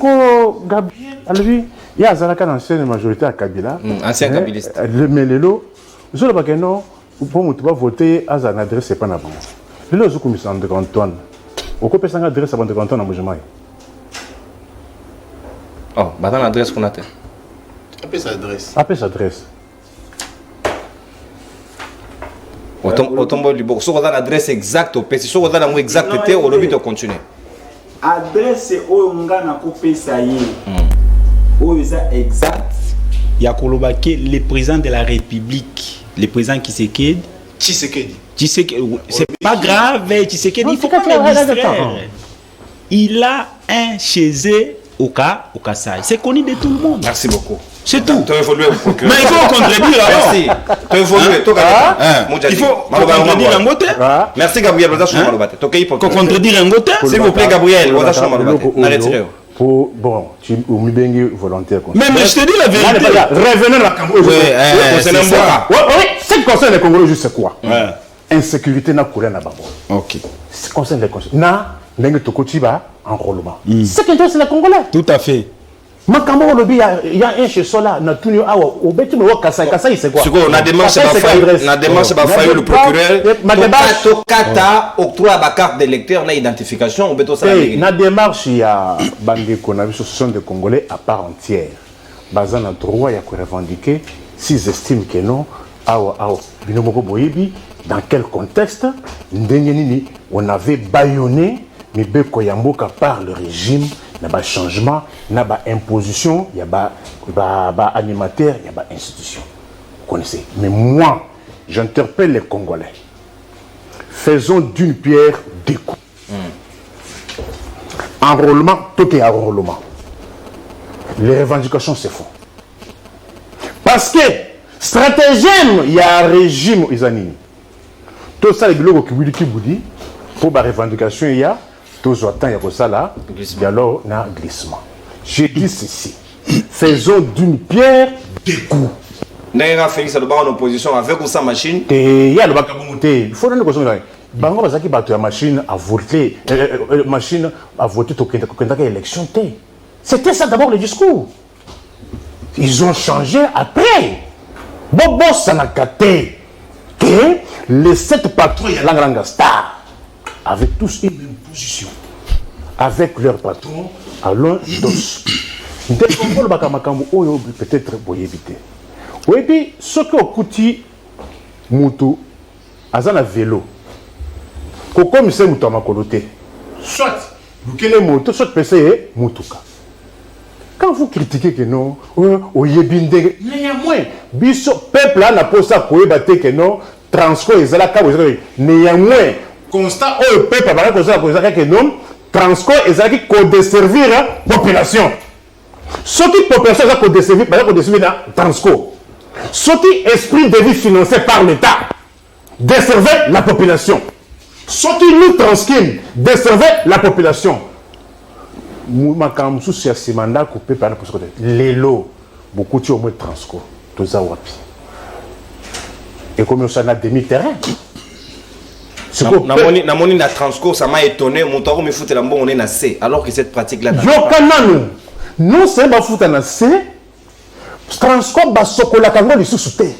Gabriel, lui, il y a Zalaka dans l'ancienne majorité à Kabila. Ancien kabiliste. Mais Lélo, je ne sais pas non, pour moi, tu vas voter à une adresse, c'est pas n'importe quoi. Lélo, je suis commissaire de canton. Au coup, personne adresse à de canton dans Moujamaï. Oh, bah, dans l'adresse qu'on a. Appelle sa adresse. Appelle sa adresse. Autombo libo. Si on a l'adresse exacte au PC, si on a l'adresse exacte, on lobby de continuer. Adresse au ngana coupé ça y est. Au exact. Il y a le président de la République, le président Tshisekedi. C'est pas grave, Tshisekedi, il faut pas le distraire. Il a un chez eux au Kassai. C'est connu de tout le monde. Merci beaucoup. C'est tout. Tu as évolué au procureur. Mais il faut contredire alors. Merci. Tu as évolué. Il faut contredire un côté. Merci Gabriel. Il faut contredire un côté. S'il vous plaît Gabriel. Bon, tu es volontaire. Mais je te dis la vérité. Revenez à la Cambodge. C'est ce qui concerne les Congolais, c'est quoi? Insécurité n'a coulé n'a pas. Ok. Ce qui concerne les Congolais. Na, n'engue tokotiba, enrôlement. Ce qui intéresse les Congolais. Tout à fait. Il y a un chez Sola, au Bétum, au Kassai, c'est quoi? On a démarche à le procureur. Kata octroie la carte d'électeur, l'identification, on peut ça. La démarche, il y a Bandeko, ce sont des Congolais à part entière. Bazan a droit à revendiquer s'ils estiment que non, dans quel contexte on avait bâillonné Mibeko Yamboka par le régime. Il y a un changement, il y a une imposition, il y a un animateur, il y a une institution. Vous connaissez. Mais moi, j'interpelle les Congolais. Faisons d'une pierre deux coups. Enrôlement, tout est enrôlement. Les revendications se font. Parce que, stratagème, il y a un régime, tout ça, les globaux qui vous dit, pour la revendication, il y a. Tous autant il y a ça là, et alors il y a un glissement. J'ai dit ceci. Faisons d'une pierre deux coups. N'est-ce pas Félix Aloba en opposition avec sa machine? Il y a le bac à monter. Il faut donner une question. Bango Bazaki battu la machine à voter. Machine à voter au Kentucky élection. C'était ça d'abord le discours. Ils ont changé après. Bobo Sanakate. Que les 7 patrouilles à la grande star. avaient tous une même position. Avec leur patron, Alain Dos. Peut-être pour éviter. Oui, puis ce que Okuti Moutou, Azana vélo, comme c'est Moutou Makolote, soit vous avez moto, soit PC Moutouka. Quand vous critiquez que non, au Yébinde, néanmoins, biso peuple là n'a pas ça pour ébattre que non, Transco et Zalaka, néanmoins, constat au peuple a que non, Transco et Zalaka qui desservir la population. Ce qui population est desservir, par exemple, desservir la Transco. Ce qui esprit de vie financé par l'État, desservait la population. Ce qui nous transquine, desservait la population. Makamsu c'est ce mandat coupé par les lots beaucoup de moins Transco tous à wapi et comme ça na demi-terrain na moni na Transco ça m'a étonné mon taro me foutre la bon on est na C alors que cette pratique là non c'est pas foutre na C Transco ba sokola kango li sous-souté.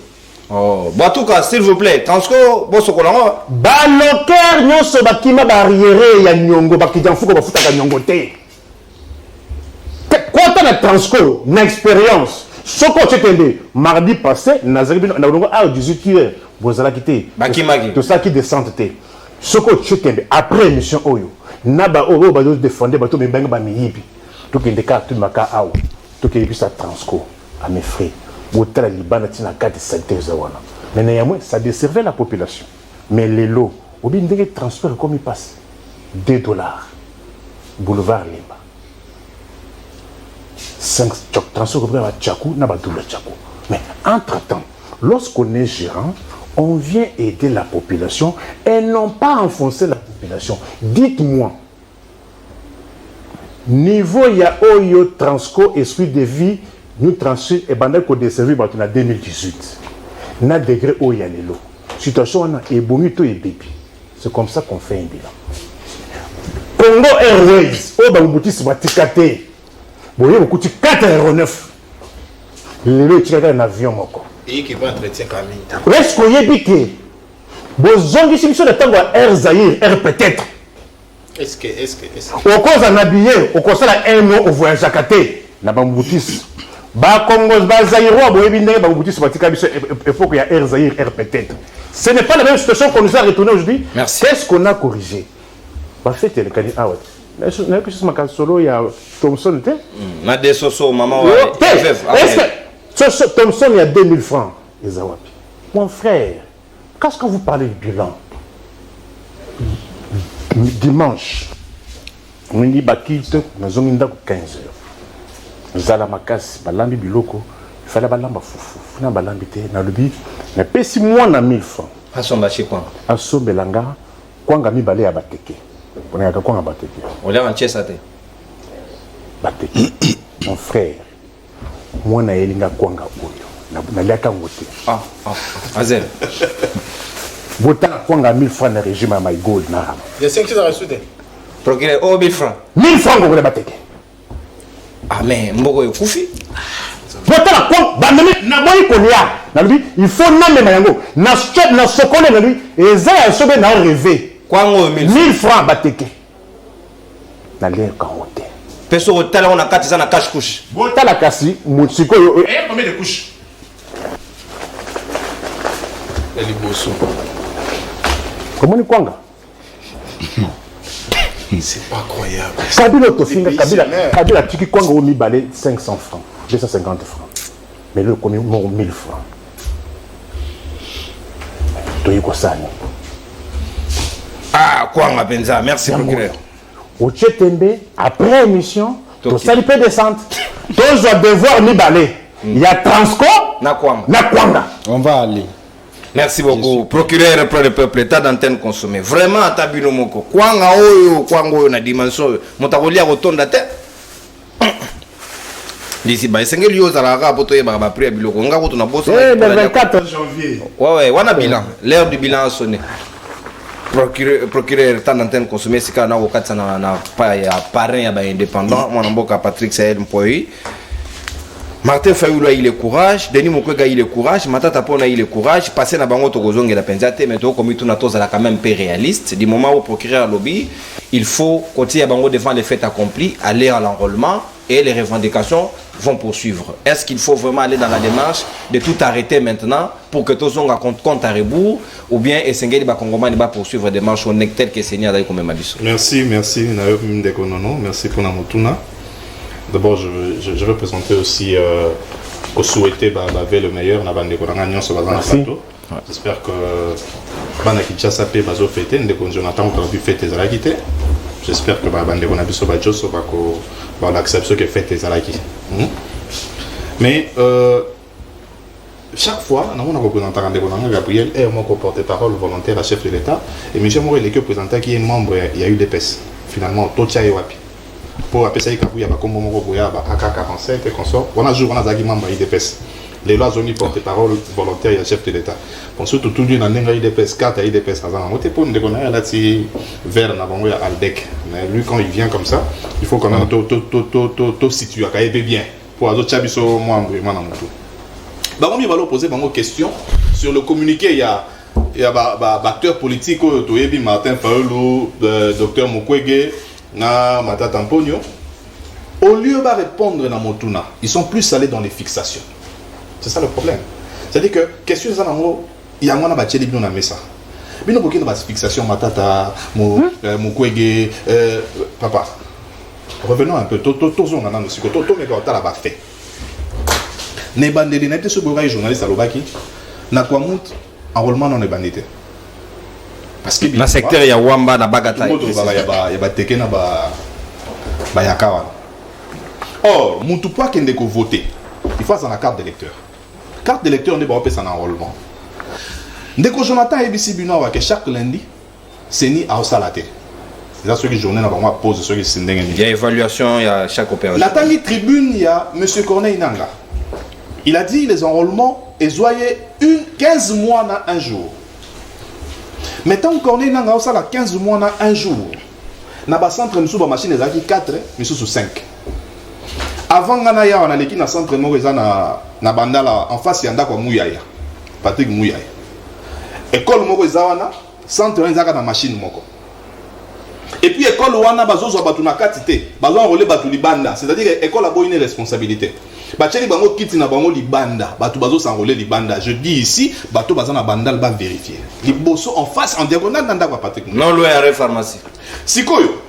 Oh bah tout cas s'il vous plaît Transco bo sokola ba loker nyonso ba kima barrière ya nyongo ba kijanfuko ba futa ka nyongo te. Quand on a Transco, une expérience, ce qu'on s'est dit, mardi passé, on a 18h, vous allez quitter. Tout ça qui descend. Ce qu'on s'est dit, après l'émission, on a défendu, on a dit, tout qui est cas, tout le monde, tout qui est ça Transco, à mes frères, vous avez le Liban, vous avez 4 santé. Mais néanmoins, ça desservait la population. Mais les lots, vous avez des transferts comme il passe. $2. Boulevard Limba. 5 transferts à Tchakou, n'a pas double Tchakou. Mais entre-temps, lorsqu'on est gérant, on vient aider la population et non pas enfoncer la population. Dites-moi, niveau il y a Oyo Transco, esprit de vie, nous transfert et bandé qu'on desservi en 2018. Na degré où il y a les lots. Situation on a bonito et bébé. C'est comme ça qu'on fait un bilan. Congo Airways, au Bangoutis Matikate. Vous voyez, vous coûtez 4,9 €. Les lots tirent un avion. Et qui va entretien Camille. Est-ce qu'on y est piqué? Vos ongis de temps à Air Zahir, Air peut-être. Est-ce que. Au cause en habillé, au cause de un mot au voyage à Katé, n'a pas boutis. Bah, Congo, bah, Zahiro, vous voyez, bah, boutis, il faut qu'il y ait Air Zahir, Air peut-être. Ce n'est pas la même situation qu'on nous a retourné aujourd'hui. Merci. Qu'est-ce qu'on a corrigé? Bah, faites le cadeau. Ah ouais. Est-ce que solo il y a Thompson? Na des soso maman. Est-ce que Thompson il y a 2000 francs? Mon frère, qu'est-ce que vous parlez du bilan? Dimanche, on dit bakite, nous avons 15 heures. Zala makas, balambi biloko, il fallait balamba foufou, na balambi te, na lubi, mais pas si moins na 1000 francs. Asomba chikwa. Asombe langa, kwanga mi balé à bateke. On est à quoi à bateke? On est en Tchessate. Bateke. Mon frère, moi na elinga kwanga oyo. Na liaka ngote. Azel. Vota kwanga 1000 francs na régime à my gold na rama. Il y a 5 qui sont reçus. Procureur 1000 francs. 1000 francs ko bateke. Ah mais mboko yo kufi. Vota la kwanga ba meme na boyi kolia. Na lui, il faut nommer mayango. Na step na sokole na lui et za sobe na rêver. Kwango 1000 francs bateke. Na l'air kangote. Peso hôtel on a 4 ans na cache couche. Vota la kasi mutsiko yo. Et combien de couches? Elle est bosso. Comment ni kwanga? C'est pas croyable. Kabila tofinga Kabila tiki kwanga au mi balé 500 francs, 250 francs. Mais le commis 1000 francs. Toyiko sani. Ah, kwanga penza, merci procureur. Au Tchetembe, après émission, tout ça peut descendre. Tous doivent devoir mi balé. Il y a Transco, na kwanga. On va aller. Merci beaucoup. Procureur pour le peuple, état d'antenne consommé. Vraiment, tabino moko. Kwanga oyo na dimension. Motakolia rotonda te. D'ici, bah, c'est que l'yo zalaka poto ye ba prière biloko. Nga ko na bossa. Le 24 janvier. Ouais, on a bilan. L'heure du bilan a sonné. Procureur état d'antenne consommé, c'est qu'on a au 400 na pas ya parrain ya ba indépendant. Mon mboka Patrick Saël Mpoyi. Martin Fayulu a eu le courage, Denis Mukwege a eu le courage, Matata Pona a eu le courage, passer na bango tokozonge la penzate, mais to comme tout na toza la quand même peu réaliste. Du moment où procureur lobby, il faut continuer à bango devant les faits accomplis, aller à l'enrôlement et les revendications vont poursuivre. Est-ce qu'il faut vraiment aller dans la démarche de tout arrêter maintenant pour que tous on compte à rebours ou bien Essengeli Bakongoma va poursuivre des démarches honnêtes telles que Seigneur Daïko Memabiso? Merci Nayob Mdekonono, merci pour la motuna. D'abord, je veux présenter aussi au souhaiter le meilleur na bande konanga sur bazana plateau. J'espère que bana Kinshasa pe bazo fêter ndeko Jonathan ko bi fêter zalakité. J'espère que bande kona biso ba joso bako ba l'acception que fêter zalaki. Mais chaque fois, nous avons représenté Gabriel et mon porte-parole volontaire à chef de l'État. Et M. Morel est présenté qui est membre, il y a eu des PES. Finalement, Tocha et Wapi. Pour appeler ça, il y a comme AK-47 et consort. On a joué, on a membre de l'IDPS. Les lois ont porte-parole volontaire et chef de l'État. Bon, surtout, tout le monde a l'IDPS, 4 l'IDPS. On a pour nous déconner là, c'est vers Aldec. Mais lui, quand il vient comme ça, il faut quand même tout situer, bien. Pour les autres, moi, on va poser une question sur le communiqué. Il y a acteurs politiques, Martin Fayulu, Dr Mukwege, Matata Mponyo. Au lieu de répondre à Motuna, ils sont plus allés dans les fixations. C'est ça le problème. C'est-à-dire que question il y a un bâti qui a mis ça. Mais nous avons fixation Matata, Mukwege, papa. Revenons un peu. Tout fait. Les bandits n'étaient sur le journaliste à l'Obaki. Na Kwamut, enrôlement dans les bandits. Parce que dans le secteur, il y a Wamba, na Bagata. Il y a Teke, na Yakawa. Or, Moutoupa qui est voté, il faut dans la carte d'électeur. Carte d'électeur, on est pas en enrôlement. Ndeko Jonathan et Bissi Bino, chaque lundi, c'est ni à Osalate. C'est ceux qui journée n'a pose ceux qui sont. Il y a évaluation, il y a chaque opération. La Tangi Tribune, il y a M. Corneille Nanga. Il a dit les enrôlements et soyez 15 mois dans un jour. Mais tant que Corneille Nanga ça la 15 mois dans un jour. Na ba centre nous ba machine ezaki 4 mais sous 5. Avant ngana ya on a l'équipe na centre mo na bandala en face ya ndako Muyaya. Patrick Muyaya. École moko ezawana centre ezaka na machine moko. Et puis école wana bazozo batu na katité, bazo enrôler batu libanda, c'est-à-dire école a une responsabilité. Bacheli bango kiti na bango libanda, batu bazo s'enrôler libanda. Je dis ici, batu bazo na bandal ba vérifier. Liboso en face en diagonale nanda kwa Patrick. Non loin à la pharmacie. Sikoyo.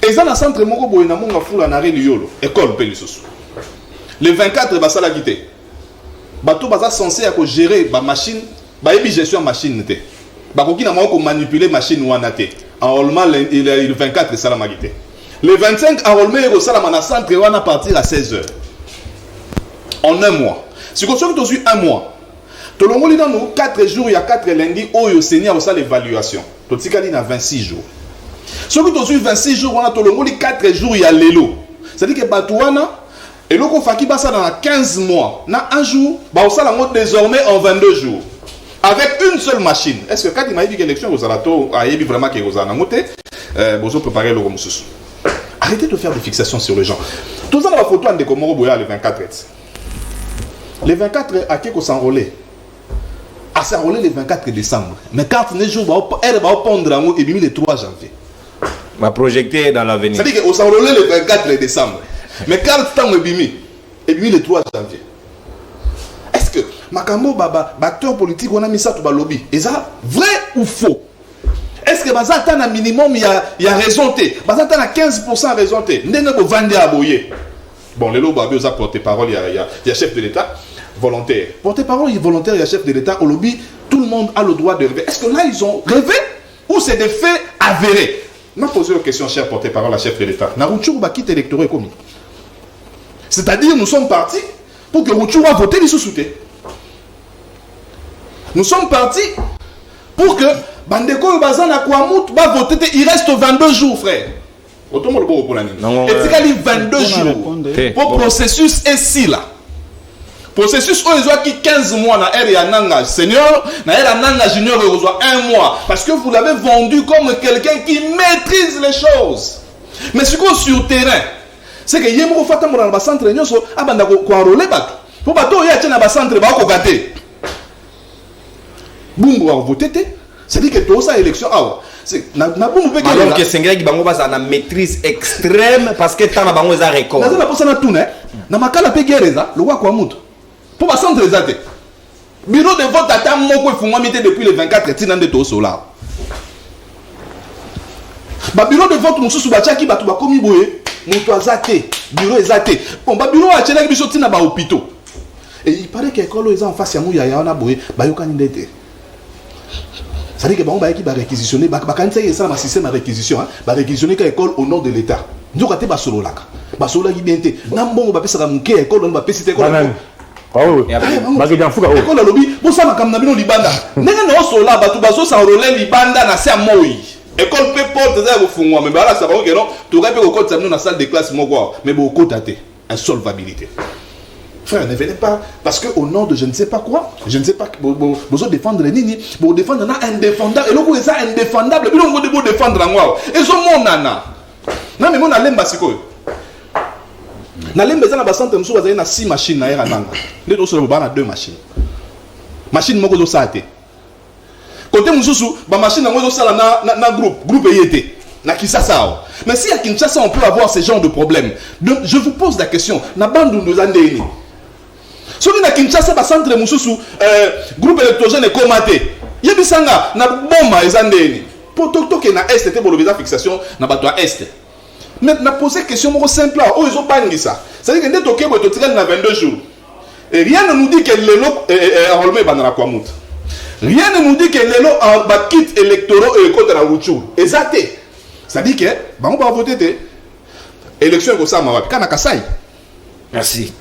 Eza na centre moko boye na monga fula na Liolo, école pe lisusu. Le 24 basala kité. Batu baza censé à gérer ba machine, ba yebi gestion machine té. Bakoki na moko manipuler machine wana té. Enrôlement le 24 salamagité. Le 25 enrôlement au salamana centre wana partir à 16h. En un mois. Si vous avez un mois, tout le monde dans 4 jours, il y a 4 lundis, où il y a l'évaluation. Tout le monde a 26 jours. Si vous avez 26 jours, on a tout le monde 4 jours, il y a l'élo. C'est-à-dire que Batouana, et l'eau qui passe dans 15 mois, dans un jour, ça la monte désormais en 22 jours. Avec une seule machine. Est-ce que quand il m'a dit que l'élection, vous avez vraiment que vous avez monté, vous avez préparé le Romusus. Arrêtez de faire des fixations sur les gens. Tout ça, la photo de Komoro Boya le 24. Le 24, à qui qu'on s'enrôler? À s'enrôler le 24 décembre. Mais quand les jours, elle va prendre et bien le 3 janvier. Va projeter dans l'avenir. C'est-à-dire qu'on s'enrôler le 24 décembre. Mais quand le temps est bien, et bien le 3 janvier. Est-ce que Makambo Baba, acteur politique, on a mis ça tout le lobby? Est-ce vrai ou faux? Est-ce que Bazatan a minimum, il y a raison? Bazatan a 15% raison. N'est-ce pas vendre à Boyer? Bon, les lots Babé, porte-parole, il y a chef de l'État volontaire. Porte-parole, il y a volontaire, il y a chef de l'État au lobby. Tout le monde a le droit de rêver. Est-ce que là, ils ont rêvé ou c'est des faits avérés? Je posé une question, cher porte-parole, à chef de l'État. Narouchou va quitter l'électorat comme. C'est-à-dire, nous sommes partis pour que Rouchou va voter les sous-soutés. Nous sommes partis pour que Bandeko Bazana Kwamut va voter. Il reste 22 jours, frère. Et il 22 jours. Pour processus est si là. Processus où ils ont 15 mois na ère nanga senior, na ère nanga junior ils ont 1 mois parce que vous l'avez vendu comme quelqu'un qui maîtrise les choses. Mais ce qu'on sur terrain, c'est que yemo fata mo na centre nyoso abanda ko enrôler bato pour bato ya tena ba centre ba ko gâter bumbu va voter té c'est dire que tout ça élection c'est na bumbu pe alors que sengela ki bango baza na maîtrise extrême parce que tant na bango za record na za posa na tune na makala pe gereza lo kwa mutu pour ba centre ezate bureau de vote ata moko efungwami te depuis le 24 tina nde to sola ba bureau de vote mususu batiaki bato bakomi boye moto azate bureau ezate bon ba bureau achelaki biso tina ba hôpitaux et il paraît que école eza en face ya muya ya na boye bayokani ndete ça dit que bon bayaki ba réquisitionner ba kanisa ça ma système de réquisition ba réquisitionner ka école au nom de l'état ndoka te ba sololaka ba sololaki bien te na mbongo ba pesa ka muke école ba pesa te école école alobi bosa makamna bino libanda ndenge na osola bato bazo s'enrôler libanda na se moi école pe porte za kufungwa mais bala ça va que non tu peux ko kota na salle de classe moko mais bo kota te insolvabilité. Frère, ne venez pas, parce qu'au nom de je ne sais pas quoi, je ne sais pas, vous défendre les nini, vous défendre un indéfendable, et l'autre est indéfendable, et l'autre vous défendre en moi. Et son mon nana. Non, mais mon alem basiko. N'alem besoin de basante, nous avons 6 machines na era nanga. Les autres sont 2 machines. Machine moko zo saate. Côté mususu, ba machine na sala na groupe yete. Na Kinshasa. Mais si à Kinshasa on peut avoir ce genre de problème, donc je vous pose la question, na bandu nous andeni. Si on a Kinshasa ba centre mususu groupe électrogène est comaté. Yebisanga na bomba ezandeni. Pour toke na est était pour le fixation na bato à est. Mais na poser question moko simple là, oh ils ont bangisa. C'est-à-dire que ndetoke bo totikali na 22 jours. Et rien ne nous dit que lelo enrôlement bandana kwa mutu. Rien ne nous dit que lelo en ba kit électoraux et contre la Ruchu. Exact. C'est-à-dire que on va voter élection comme ça kana Kasai. Merci.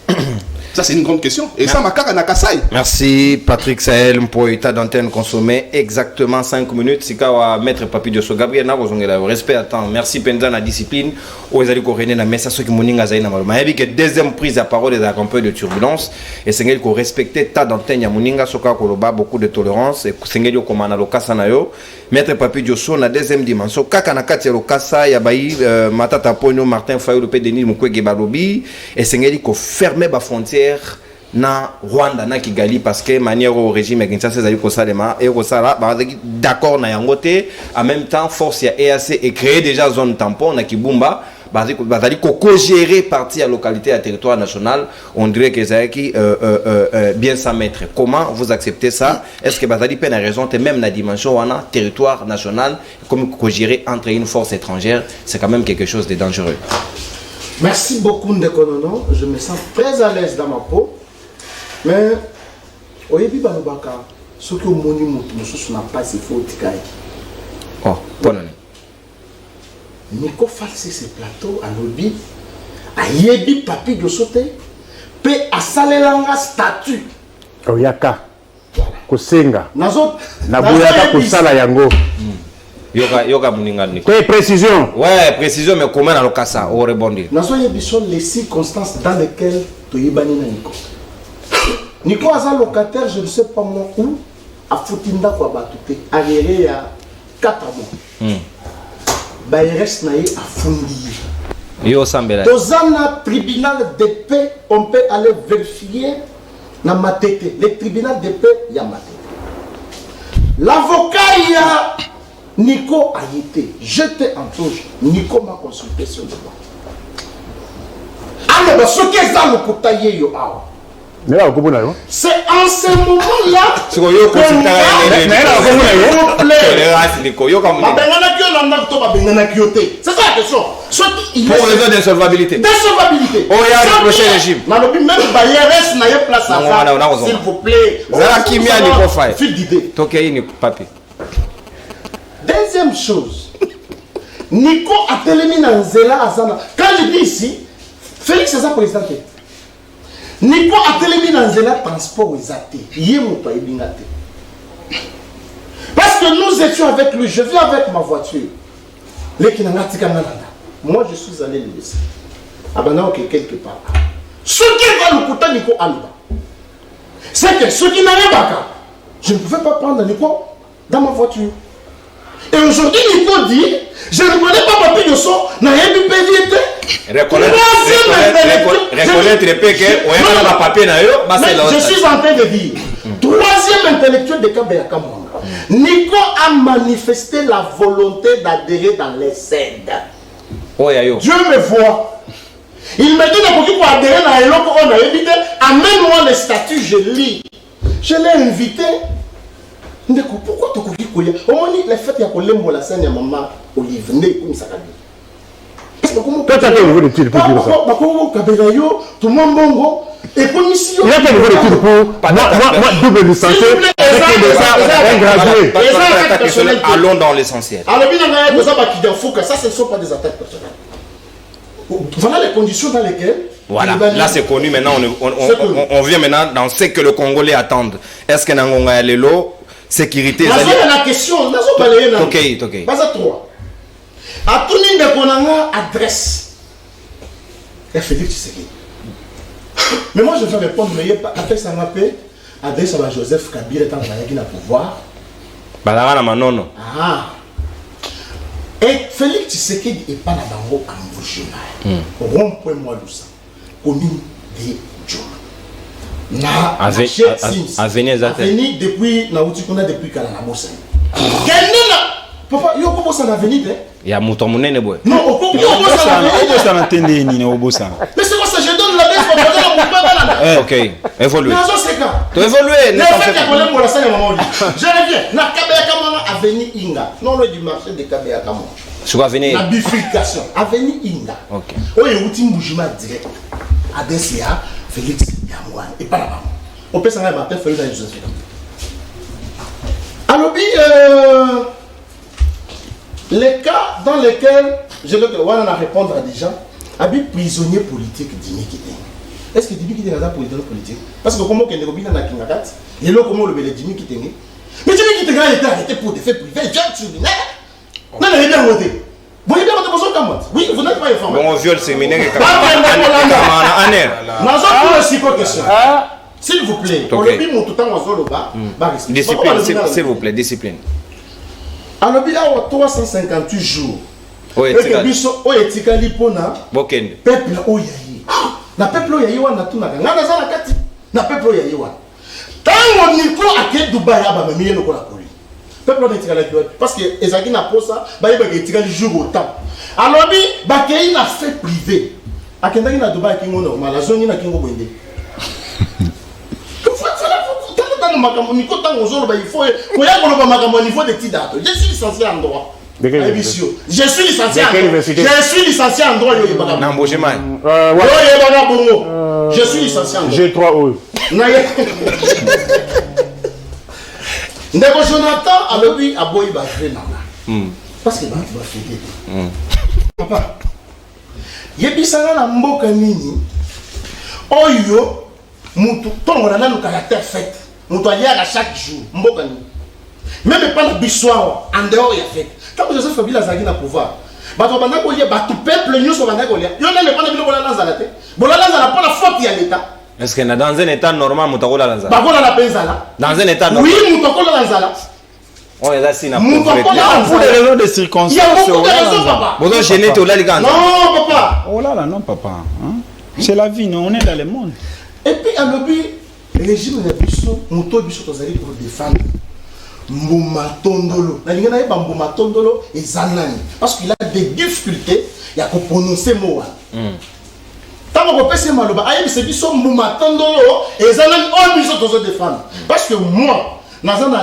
Ça c'est une grande question. Et ça makaka na Kasai. Merci Patrick Sahel pour état d'antenne consommé exactement 5 minutes. Sikawa maître Papi Diosso Gabriel na kozongela respect attend. Merci Penza na discipline. Ozali ko rené na message soki moninga zaina maloma. Yebi que deuxième prise à parole des un peu de turbulence et sengeli ko respecter ta d'antenne ya moninga soka ko loba beaucoup de tolérance et sengeli ko mana lokasa na yo. Maître Papi Diosso na deuxième dimension kaka na kati ya lokasa ya bayi matata pono Martin Fayulu pe Denis Mukwege balobi et sengeli ko fermer ba frontière na Rwanda na Kigali parce que manière au régime Kinshasa ezali ko salema et ko sala ba d'accord na yangote en même temps force ya EAC et créer déjà zone tampon na Kibumba bazali ko co-gérer partie à localité à territoire national on dirait que Zaki bien s'en mettre. Comment vous acceptez ça? Est-ce que bazali peine a raison et même la dimension wana territoire national comme co-gérer entre une force étrangère c'est quand même quelque chose de dangereux. Merci beaucoup Ndekonono, je me sens très à l'aise dans ma peau. Mais oyebi balobaka soki omoni moto mosusu na pasi fo tikai. Oh, bonne Nico falsi ce plateau à lobby ayebi Papi Diosso te pe asalelanga statut. Oyaka. Kosenga. Nazo na boyaka kosala yango. Yoga muninga Nico. Précision. Ouais, précision mais comment na lokasa au rebondir. Nazo yebison les circonstances dans lesquelles toyebani na Nico. Nico Aza locataire, je ne sais pas moi où, à Foutinda kwa Batouté, arrière il y a 4 mois. Bayres naïe à Fundi. Yo Sambela. Dans un tribunal de paix, on peut aller vérifier na matete. Le tribunal de paix, il y a matete. L'avocat, il y a Nico a été. Je t'entoure. Nico m'a consulté sur le banc. Alors, ce qui est dans le koutaye yo awa. C'est en ce moment-là que c'est ça la question. Pour raison d'insolvabilité. D'insolvabilité. Oh, il y a le prochain régime. Même Bayerès n'a pas place à ça. S'il vous plaît. Deuxième chose. Nico a télé dans Zela Azana. Quand je dis ici, Félix c'est ça président. Nico a télé dans Zela transport exaté. Parce que nous étions avec lui, je viens avec ma voiture. Moi je suis allé le laisser. Quelque part. Ce qui va nous coûter Nico Alba, c'est que ce qui n'arrive pas, je ne pouvais pas prendre Nico dans ma voiture. Et aujourd'hui, il faut dire, je ne connais pas Papi Yosso, n'a rien pu payer. Reconnaître le fait que papier je suis en train de dire, troisième intellectuel de Kabeyaka Mwanga, Nico a manifesté la volonté d'adhérer dans les SED. Dieu me voit. Il me dit pour adhérer dans les locaux, on a évité, amène-moi le statut, je lis. Je l'ai invité. Pourquoi tu as dit au moins les fêtes, il y a un peu la scène, maman, Olive, comme ça. Parce que comment tu as niveau d'études pour dire ça? Tout le monde bongo. Et comme ici, il y a quel niveau d'études pour moi, double licencié, allons dans l'essentiel. Alors, ça, ce ne sont pas des attaques personnelles. Voilà les conditions dans lesquelles. Voilà, là c'est connu maintenant. On vient maintenant dans ce que le Congolais attendent. Est-ce que Nangonga est l'eau? Sécurité. La question, ok. Pas à 3. À tout le monde, on a adresse. Et Félix Tshisekedi. Mais moi je vais répondre, mais après ça m'appelle adresse à Joseph Kabila tant qu'il a pouvoir. Balagana Manono. Ah. Et Félix Tshisekedi est pas dans le embouchement. Rond-point moi Loussa. Commune de Djoma. Avenir depuis Naoutikona depuis Kalanabosa. Quel est là? Papa, il y a un peu d'avenir. Il y a un peu de boy. Non, il y a un peu d'avenir. Mais c'est quoi ça? Je donne la baisse pour regarder mon père. Ok, évolue. Tu évolues. Je reviens. Na Kabeyaka Mwanga avenir Inga. Non, le du marché de Kabeyaka Mwanga. Sur avenir. La bifurcation. Avenir Inga. Ok. Oh, il y a un bougement direct. Adesia, Félix Yamouane. Et pas là-bas. On peut s'en aller à Félix Yamouane. Alors, les cas dans lesquels je vais répondre à des gens, Abi prisonnier politique Dimi Kiteng. Est-ce que Dimi Kiteng est un prisonnier politique? Parce que comment qu'il y a un Kingakat, et là comment le Dimi Kiteng. Mais Dimi Kiteng a été arrêté pour des faits privés, il vient de souligner. Non, il est bien voté. Vous avez bien voté pour son camarade? Oui, vous n'êtes pas informé. Bon, on viole ses mineurs. S'il vous plaît, on le dit mon tout temps en zone bas. Discipline, s'il vous plaît, discipline. Alors, il y a 358 jours. Et que biso o etikali pona Bokende. Peuple oyayi. Na peuple oyayi wana tunaka. Ngana za na kati. Na peuple oyayi wana. Tango niko ake Dubai aba mamiye no kola koli. Peuple on etikali parce que ezaki na posa ba yeba etikali jour autant. Alors bi ba kei na fait privé. Akendaki na Dubai kingo normal, azongi na kingo bwende. Je suis licencié en droit. Je suis licencié en droit. Je suis licencié en droit. Je suis licencié en droit. G3O. Ndeko Jonathan a levé à Boy Bafé Nana. Parce que tu vas fêter. Papa, yebisanga na mboka nini oyo mutu tongo na le caractère fait. Nous doit y aller à chaque jour. Même pas le bissoir, en dehors, il y a fait. Quand Joseph Kabila a le pouvoir, tout peuple, nous sommes en train de dire, il y a pas la faute, il y a l'État. Est-ce que dans un état normal, nous avons la dans un état normal. Oui, nous avons la on est là, c'est pour des raisons de circonstances. Il y a beaucoup de raisons, papa. Vous avez gêné tout là, les gars. Non, papa. Oh là là, non, papa. C'est la vie, non, on est dans le monde. Et puis, à l'objet, le régime de Bissot, Mouto Bissot, pour défendre Mbouma Tondolo. La ligne n'a pas Mbouma Tondolo et Zanani. Parce qu'il a des difficultés, il y a qu'à prononcer mot. Tant qu'on peut se maloba, aïe, c'est Bissot Mbouma Tondolo et Zanani, on Bissot pour se défendre. Parce que moi, dans une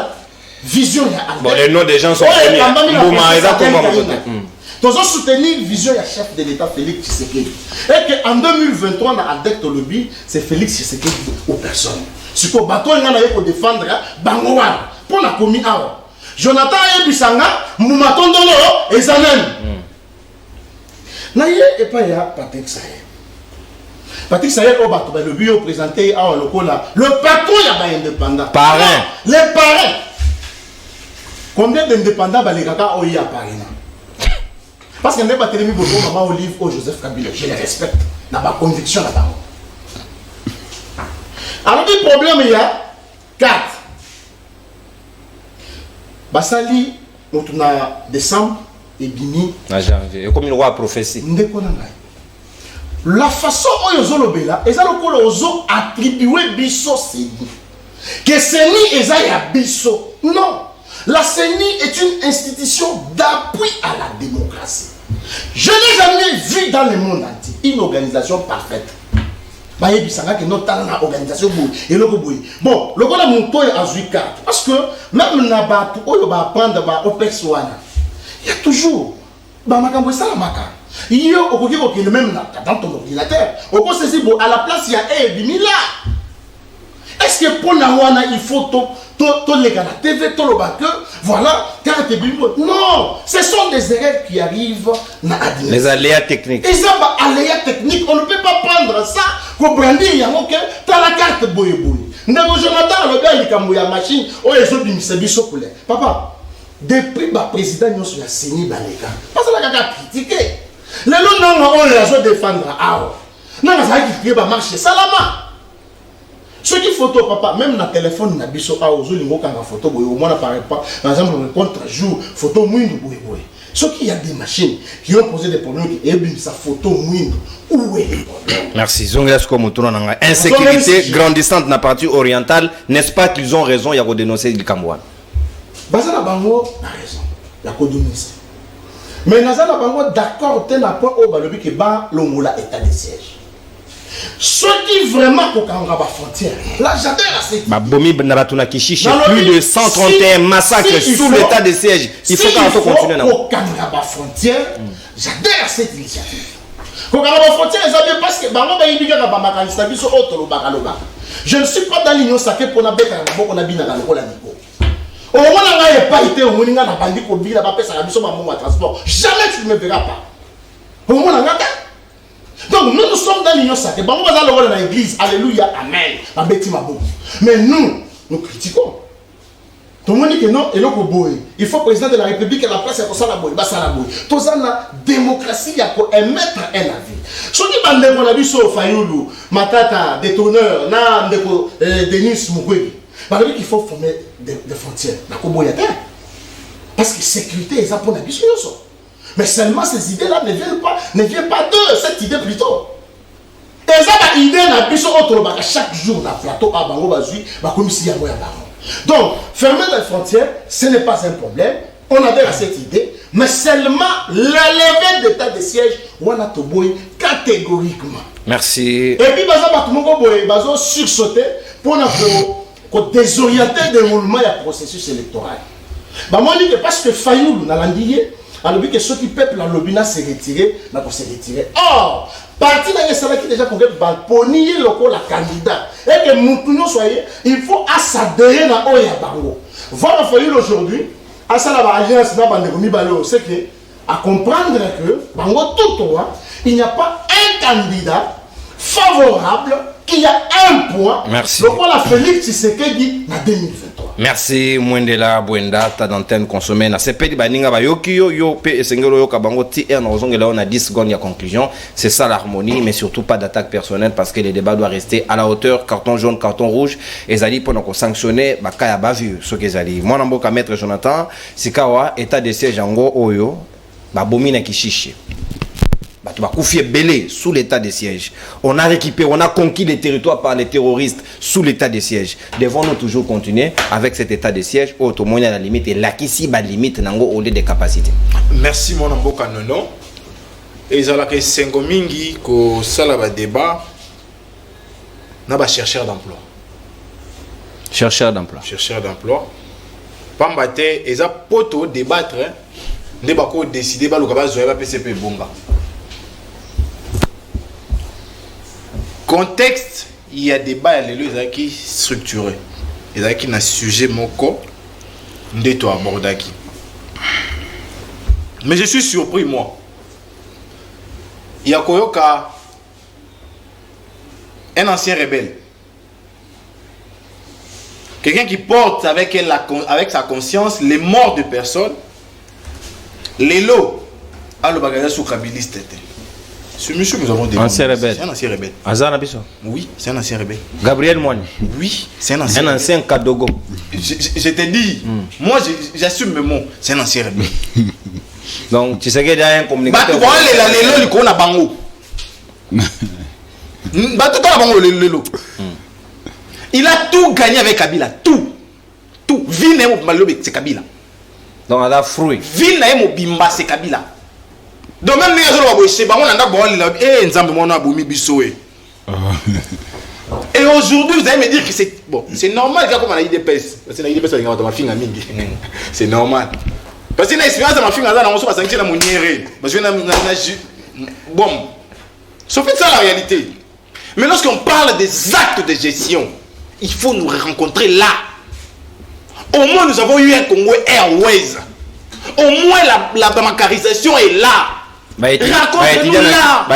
vision, il y a. Bon, les noms des gens sont connus. Mbouma et Zanani. Nous avons soutenu la vision du chef de l'État Félix Tshisekedi. Et qu'en 2023, on a adepte au lobby, c'est Félix Tshisekedi aux personnes. Ce que bateau est là pour défendre Bangoan. Pour la commis Awa. Jonathan Ebisanga, Moumatondolo et Zanen. Naye et pas ya Patrick Sayer. Patrick Sayer au bateau, le bio présenté à Lokola. Le patron y a pas indépendant. Parrain. Les parrains. Combien d'indépendants les gars ont y a parrain? Parce que je n'ai pas télé beaucoup maman Olive ou Joseph Kabila, je les respecte. Je n'ai pas conviction là-bas. Alors le problème il y a 4. Basali on a décembre et bini en janvier comme une roi prophétie ndeko na ngai la façon oyo zolobela eza lokola ozo attribuer biso seni que seni eza ya biso non. La CENI est une institution d'appui à la démocratie. Je n'ai jamais vu dans le monde entier une organisation parfaite. Parce que même il y a toujours même dans ton ordinateur. À la place, il y a là. Est-ce que pour Nawana, il faut les gars la TV, tout le bac, voilà, carte bibliothèque. Non, ce sont des erreurs qui arrivent dans l'administration. Les aléas techniques. Et ça, aléas techniques, on ne peut pas prendre ça, qu'on brandit, il y a la carte boye boye. Jonathan, le gars, il y a une machine, oh, ils ont dit, c'est biso coulé. Papa, depuis le président, nous sommes assigné dans les gars. Parce que la gars critiqué. Les gens, on les a défendre. Ah, non, ça a critiqué, bah, marcher, salama. Ce qui photo papa même dans téléphone na biso a ozolingo kanga photo boye au moins n'apparaît pas par exemple le contre-jour photo mouindou boye boye ce qui y a des machines qui ont posé des problèmes et bien sa photo mouindou où est le problème. Merci Zongas comme tourne en insécurité grandissante dans la partie orientale n'est-ce pas qu'ils ont raison il y a dénoncer le Cambouan Bazana bango a raison il y a dénoncer mais nazala bango d'accord tel à point au balobi que ba longola état de siège. Ceux qui vraiment kokanga ba frontière. Là j'adore assez. Bomi Naratuna Kishishi plus de 131 massacres sous l'état de siège. Il faut qu'on continue là. Kokanga ba frontière. J'adore cette initiative. Kokanga ba frontière ça bien parce que bango ba yibika ba makanisa biso otolo bakaloba. Je ne suis pas dans l'union sacrée pour na beka na boko na bina na lokola niko. Au moment où on n'a pas été au moninga na bandi ko bila ba pesa na biso ma mongo transport. Jamais tu ne me verras pas. Au moment où on a donc nous sommes dans l'union sacrée. Bon, on va dans l'église. Alléluia, amen. Mais nous critiquons. Tout le monde dit que non, et il faut que le président de la République ait la place pour ça la boue. Tout ça, la démocratie, il y a pour émettre un avis. Ce qui va nous dire, sur Fayoulou, Matata, détourneur, Denis Mukwege, il faut former des frontières. Parce que sécurité, c'est pour la vie. Mais seulement ces idées-là ne viennent pas de cette idée plutôt. Et ça, l'idée n'a plus autre chaque jour dans le plateau à Bango Bazui, comme ici à Moya Baron. Donc, fermer les frontières, ce n'est pas un problème. On adhère à cette idée, mais seulement la levée d'état de siège, on a tout boy catégoriquement. Merci. Et puis, bazo sursauter pour désorienter le déroulement du processus électoral. Moi, je dis que parce que Fayoulou n'a l'andier. Alors que ceux qui peuplent la lobby s'est retiré, s'est retiré. Or, parti dans les salariés qui déjà qu'on va ponier le la candidat et que nous soyez, il faut s'adhérer à Oya Bango. Voilà Fayoul aujourd'hui, à ça la alliance dans Bandegomi Balo, c'est que à comprendre que Bango tout droit, il n'y a pas un candidat favorable qui a un point. Merci. Donc voilà Félix Tshisekedi en 2023. Merci Mwendela Bwenda ta d'antenne consommée na sepedi baninga ba yokio yo pe esengelo yo kabango ti en ozongela on a 10 secondes ya conclusion, c'est ça l'harmonie mais surtout pas d'attaque personnelle parce que les débats doivent rester à la hauteur, carton jaune, carton rouge et zali pour nous sanctionner ba kaya ba vu ce que zali. Moi namboka maître Jonathan sikawa état de siège ngo oyo ba bomina kishishi. Tu vas confier belé sous l'état de siège. On a récupéré, on a conquis les territoires par les terroristes sous l'état de siège. Devons-nous toujours continuer avec cet état de siège au moins à la limite et là qui si bas limite nango au lieu des capacités. Merci mon amboka nono. Et ils ont la sengo mingi ko salaba débat na ba chercheur d'emploi. Chercheur d'emploi. Chercheur d'emploi. Pambate ils ont poto débattre débat ko décider ba lokaba zoya ba PCP bonga. Contexte, il y a des débat qui structuré. Il y a qui un sujet moko ndeto abordaki. Mais je suis surpris moi. Il y a koyoka un ancien rebelle. Quelqu'un qui porte avec sa conscience les morts de personnes. Les lots à le bagage sous Kabilis tete. Ce monsieur, nous avons des... Ancien rebelle. C'est un ancien rebelle. Azan Abisso. Oui, c'est un ancien rebelle. Gabriel Moine. Oui, c'est un ancien Un ancien Kadogo. Je t'ai dit, moi j'assume mes mots, c'est un ancien rebelle. Donc, tu sais qu'il y a un communicateur. Il a tout gagné avec Kabila, tout. Tout. Ville c'est Kabila. Donc, on a fruit. Ville Bimba, c'est Kabila. Donc, même les gens qui et aujourd'hui, vous allez me dire que c'est bon, c'est normal comme on a IDPS. Parce que l'IDPS, c'est normal. Parce que l'expérience de ma fille, on se passe à mon parce que bon, sauf que ça la réalité. Mais lorsqu'on parle des actes de gestion, il faut nous rencontrer là. Au moins, nous avons eu un Congo Airways. Au moins, la bancarisation est là. Raconte-nous là.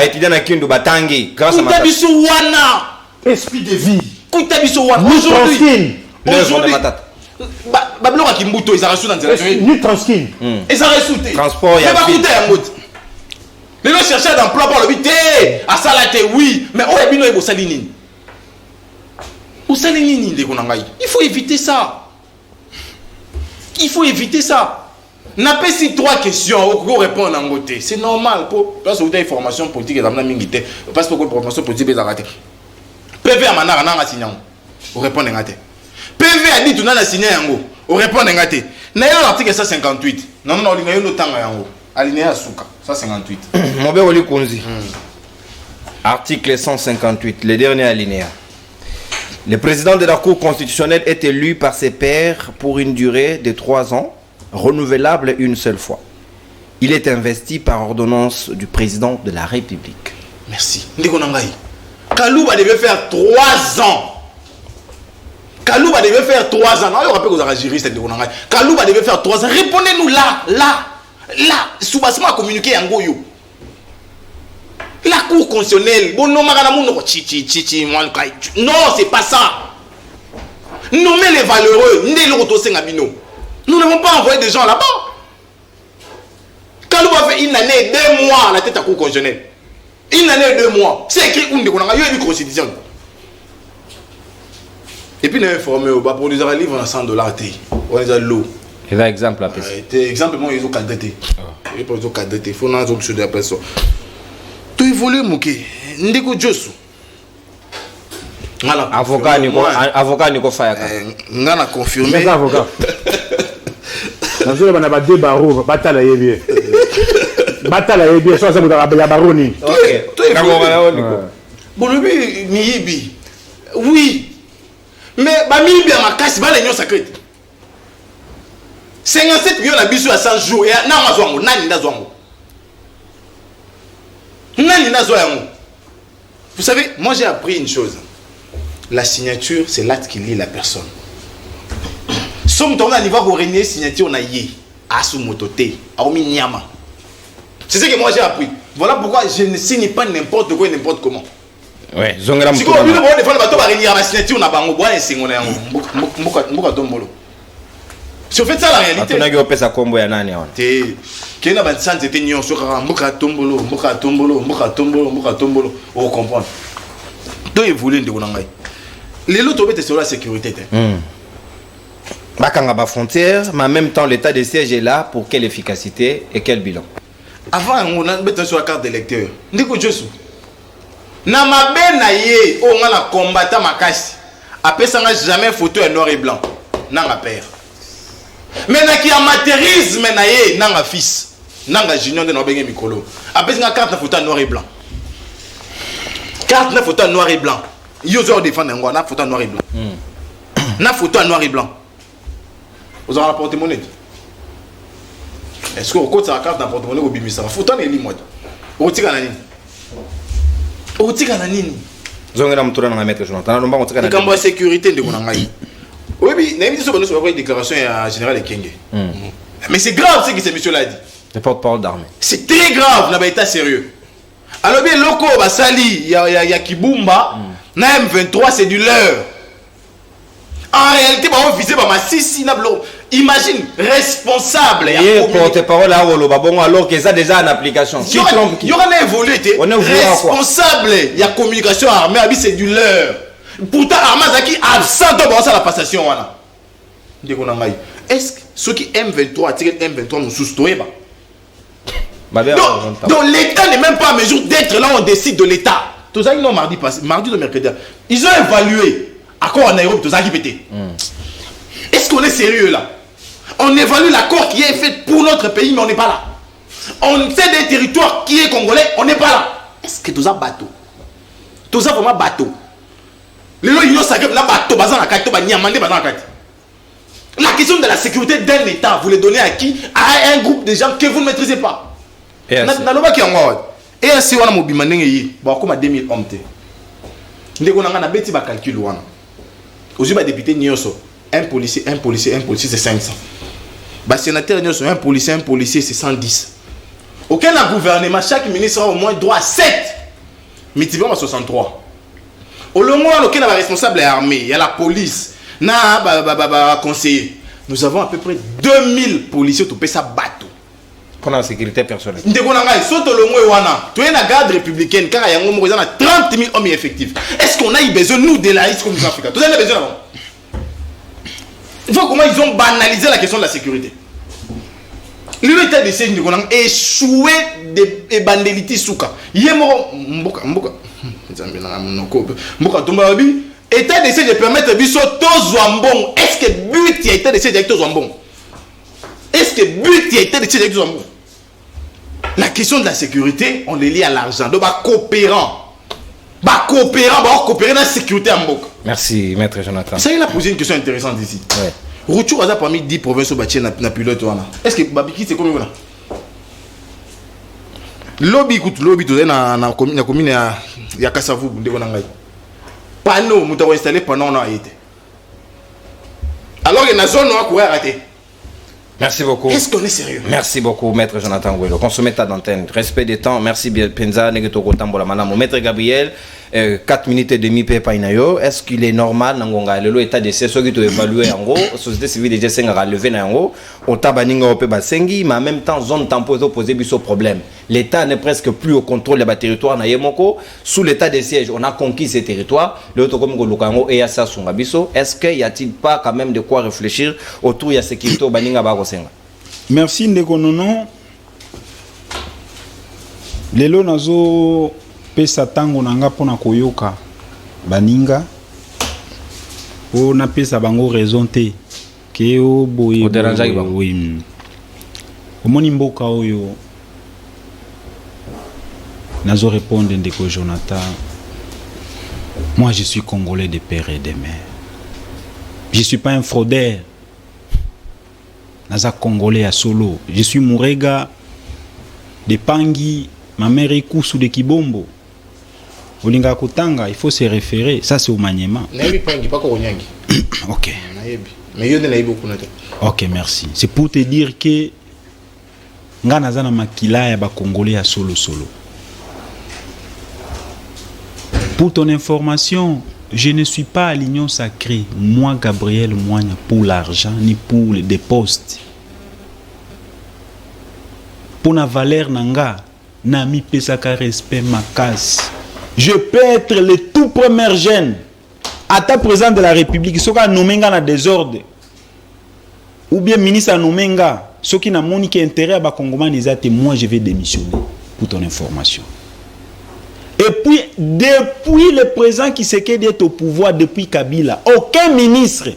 Esprit de vie. Aujourd'hui, transport, les gens cherchent d'emploi pour le vite. À Salate, oui. Mais oh, il y a Salinine. Il faut éviter ça. Il faut éviter ça. N'a pas si 3 questions pour répondre en côté. C'est normal. Parce que vous avez une formation politique et parce que vous avez une formation politique et vous PV a manara nanga signé on répond ngate. PV a dit tu n'as signé yango on répond ngate. Na yo l'article 158 non linga yo no tanga yango alinéa suka 158 Mobe Oli Konzi. Article 158 le dernier alinéa. Le président de la Cour constitutionnelle est élu par ses pairs pour une durée de 3 ans renouvelable une seule fois. Il est investi par ordonnance du président de la République. Merci. Ndiko nangai. Kalouba devait faire 3 ans. Kalouba devait faire 3 ans. Non, il rappelle que vous avez juriste de Konanga. Kalouba devait faire 3 ans. Répondez-nous là. Soubassement a communiqué en Goyo. La Cour constitutionnelle. Bon, non, c'est pas ça. Nommez les valeureux. Nous n'avons pas envoyé des gens là-bas. Kalouba fait une année, 2 mois à la tête à Cour constitutionnelle. Une année, 2 mois. C'est écrit où on a eu une constitution. Et puis, nous avons informé, pour nous avoir livré $100. On a l'eau. Il y a un exemple à passer. Exemple, moi, ils ont cadré. Il faut cadrer. Il faut nous sur des personnes. Tu évolues, Mouké. Ndeko Josu. Avocat Nico Fayaka. On a confirmé. Avocat. Dans le on a des barreaux, bataille à bien. Bataille à bien, soit ça vous avez la baronnie. Bon, le Miyibi. Oui. Mais Miyibi a ma casse, il y a sacré. 57 millions d'habits à 100 jours. Et vous savez, moi j'ai appris une chose. La signature, c'est l'acte qui lie la personne. Somme ton niveau pour régner signature on a yé à Sumotote, à Ominyama. C'est ce que moi j'ai appris. Voilà pourquoi je ne signe pas n'importe quoi, n'importe comment. Ouais, Zongera si vous voulez défendre le bateau, va régner la signature on a bango bois et singona yango. Mboka tombolo. Si on fait ça la réalité. On a eu pesa combo ya nani on. Té kena ban sans était nyon sur mboka tombolo. On comprend. Donc il voulait ndeko nangai. Les lots obété sur la sécurité. Bakanga ba frontière, mais en même temps l'état de siège est là pour quelle efficacité et quel bilan. Avant on a mis sur la carte d'électeur. Ndiko Josu. Na mabe na ye o nga na combattant makasi. Après ça n'a jamais photo en noir et blanc. Nanga père. Mais na ki amateurisme na ye nanga fils. Nanga junior de no benge mikolo. Après ça carte na photo en noir et blanc. Carte na photo en noir et blanc. Yo zo défendre ngwa na photo en noir et blanc. Na photo en noir et blanc. Vous avez rapporté monnaie. Est-ce que vous avez la carte d'un porte-monnaie au bimisa? Photo n'est pas au Tiganani. Au Tiganani. Zongera Moutoura n'a mettre sur l'antenne. On va quand la sécurité de Konangaï. Oui, mais il y a une déclaration à général Ekenge. Mais c'est grave ce que ce monsieur l'a dit. Le porte-parole d'armée. C'est très grave, n'a pas été sérieux. Alors bien, Loko, Basali, il y a Kibumba, na M23, c'est du leur. En réalité, on visait par ma 6, imagine, responsable. Et porte-parole à Woloba, bon, alors que ça déjà en application. Il y aura un évolué, responsable. Il y a communication armée, c'est du leur. Pourtant, Armazaki absent de la passation. Est-ce que ceux qui M23 attirent M23 nous sous-stoyent? Donc l'État n'est même pas en mesure d'être là, on décide de l'État. Tout ça, non, mardi ou mercredi. Ils ont évalué l'accord en Nairobi, tout ça qui pété. Est-ce qu'on est sérieux là? On évalue l'accord qui est fait pour notre pays, mais on n'est pas là. On sait des territoires qui est congolais, on n'est pas là. Est-ce que tout ça bateau? Tout ça vraiment bateau. Les gens ils savent là bateau, la question de la sécurité d'un État, vous les donnez à qui? À un groupe de gens que vous ne maîtrisez pas. Et ainsi on a mobimane yi ba comme 2000 hommes te ndeko nanga na beti ba calcul wana ozi ba député nyoso un policier c'est 500 ba sénateur nyoso un policier c'est 110 aucun gouvernement chaque ministre a au moins droit à 7 multiplié par 63 au long moins aucun responsable armé il y a la police na ba conseiller nous avons à peu près 2000 policiers tout ça bateau pour la sécurité personnelle. Tu es la garde républicaine car il y a 30 000 hommes effectifs. Est-ce qu'on a eu besoin, nous, de laïcs comme les Africains? Tout ça, on a besoin avant. Il faut comment ils ont banalisé la question de la sécurité. L'unité de siège a échoué des bandelitis souka. État de siège de permettre biso tozwambon. Est-ce que but y a été de siège avec tozwambon? Est-ce que but y a été de siège avec tozwambon? La question de la sécurité, on les lie à l'argent. Donc, coopérant dans la sécurité en Mbok. Merci, maître Jonathan. Ça, il a posé une question intéressante ici. Routour a parmi 10 provinces au bâti na pilote. Est-ce que Babiki c'est combien? Lobby, écoute, lobby, tu es dans la commune à Kassavou, panneau, nous avons installé pendant on a été. Alors, il y a une zone où on a arrêté. Merci beaucoup. Est-ce qu'on est sérieux? Merci beaucoup, maître Jonathan Gouelo. Consommez ta d'antenne. Respect des temps. Merci bien, Penza, Negetoko Tambola Manamo. Maître Gabriel, 4 minutes et demie, Pepa Inayo. Est-ce qu'il est normal, Nangonga, le état de ceux qui ont évalué en gros, société civile déjà s'est relevé en gros, au tabaninga au Peba Sengi, mais en même temps, zone temporaire posé biso problème. L'État n'est presque plus au contrôle des territoires na Yemoko. Sous l'état de siège, on a conquis ces territoires. Le comme Golukango et Assa Sungabiso. Est-ce qu'il y a-t-il pas quand même de quoi réfléchir autour de la sécurité au Baninga Bagosenga? Merci Ndeko Nono. Lelo nazo pesa tango nanga pona koyoka baninga o na pesa bango raison te ke o boye oui omoni mboka oyo nazo répondre Ndeko Jonathan. Moi je suis congolais de père et de mère. Je suis pas un fraudeur. Naza congolais à solo. Je suis Mourega de Pangui, ma mère est Koussou de Kibombo. Olinga Kotanga, il faut se référer. Ça c'est au Maniema. Ok. Ok, merci. C'est pour te dire que nga naza na makila ya ba congolais à solo. Pour ton information, je ne suis pas à l'union sacrée, moi Gabriel Moigna, pour l'argent ni pour des postes. Pour la valeur nanga, nami pesaka respect ma casse. Je peux être le tout premier jeune à ta président de la République, ce qui a nommé dans désordre, ou bien ministre a nommé, ce qui n'a monique intérêt à Bakongoma, moi je vais démissionner, pour ton information. Et puis, depuis le président qui s'est d'être au pouvoir depuis Kabila, aucun ministre,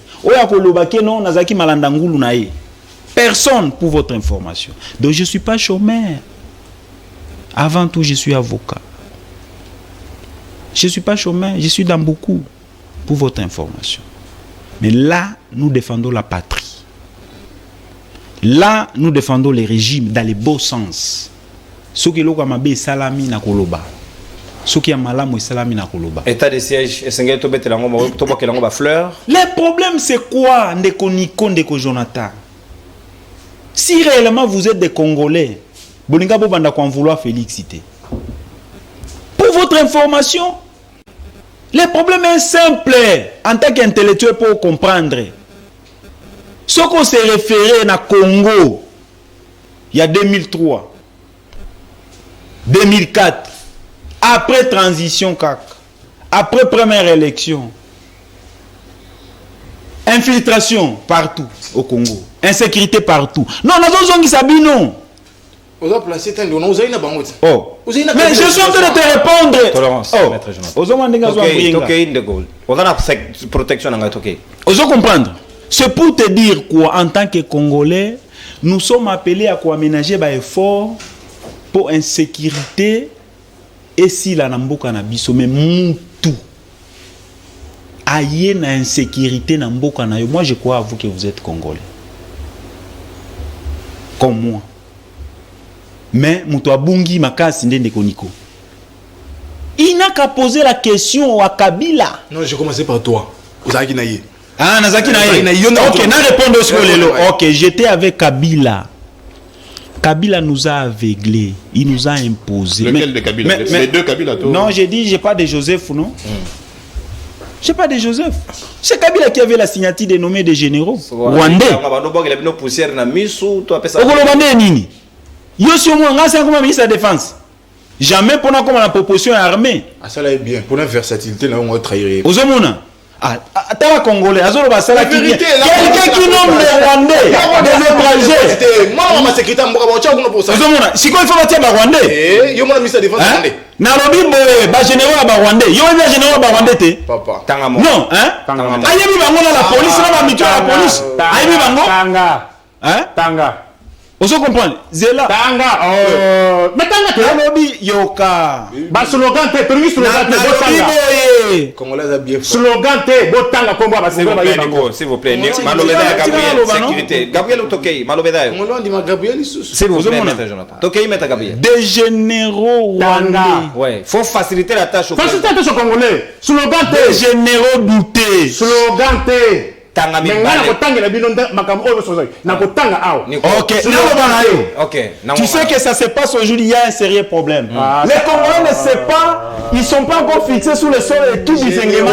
personne pour votre information. Donc je ne suis pas chômeur. Avant tout, je suis avocat. Je ne suis pas chômeur, je suis dans beaucoup pour votre information. Mais là, nous défendons la patrie. Là, nous défendons les régimes dans les beaux sens. Ce qui est salami na koloba. Ce qui est malamu salami na koloba. État de siège, fleur. Le problème c'est quoi, Ndeko Niko, Ndeko Jonathan? Si réellement vous êtes des Congolais, Boninga Bobanda qu'on vouloir féliciter. Pour votre information, le problème est simple. En tant qu'intellectuel pour comprendre. Ce qu'on s'est référé à Congo, il y a 2003, 2004, après transition CAC, après première élection, infiltration partout au Congo, insécurité partout. Non, nous avons dit non. Vous avez placé un don, vous avez une banque. Oh, mais je suis en train de te répondre. Tolérance, maître Jonathan. Vous avez protection. Vous comprendre? C'est pour te dire quoi, en tant que Congolais, nous sommes appelés à aménager des efforts pour insécurité et si la namboka na biso mais mutu aye na insécurité na mboka na yo. Moi je crois à vous que vous êtes Congolais comme moi, mais mutu abungi makasi ndende koniko. Il n'a qu'à poser la question à Kabila. Non, j'ai commencé par toi. Vous avez dit ah, Nazaki Naye. Ok, n'a répondu sur le. Ok, j'étais avec Kabila. Kabila nous a aveuglés. Il nous a imposé. Lequel de Kabila? Les deux Kabila. Non, j'ai dit, j'ai pas de Joseph, non? J'ai pas de Joseph. C'est Kabila qui avait la signature dénommée des généraux. Rwandais. Rwandais nini? Yo si moi, c'est comme ministre de la Défense. Jamais pour comme la proposition armée. Ah, ça là est bien. Pour la versatilité, là, on va trahir. Aux hommes, t'as Congolais, quelqu'un qui nomme les Rwandais, des étrangers. Moi, ma secrétaire, si quoi il faut battre les Rwandais. Yo, mon ministre de la Défense rwandais. Nalobi ba général ba Rwandais. Yo bien général ba Rwandais. Papa. Non, hein? Ayebi bango na la police, na ba mito la police. Ayebi bango. Tanga. Hein? Tanga. Vous comprenez? Zela. Tanga. Mais Tanga te. Nalobi yoka. Ba slogan te, premier slogan te. Nalobi. Congolais a bien fait. Slogan te, bo Tanga combat ba c'est Nico, s'il vous plaît. Malobeda Gabriel, sécurité. Gabriel Tokei, Malobeda. Congolais dit ma Gabriel s'il vous plaît, maître Jonathan. Tokei maître Gabriel. Des généraux Tanga. Ouais, faut faciliter la tâche aux Faciliter la tâche aux Congolais. Slogan des te. généraux doutés. Slogan te. Tanga mi Ok. Tu sais que ça se passe aujourd'hui, il y a un sérieux problème. Les Congolais ne savent pas, ils ne sont pas encore fixés sous le sol et tout du Zengema.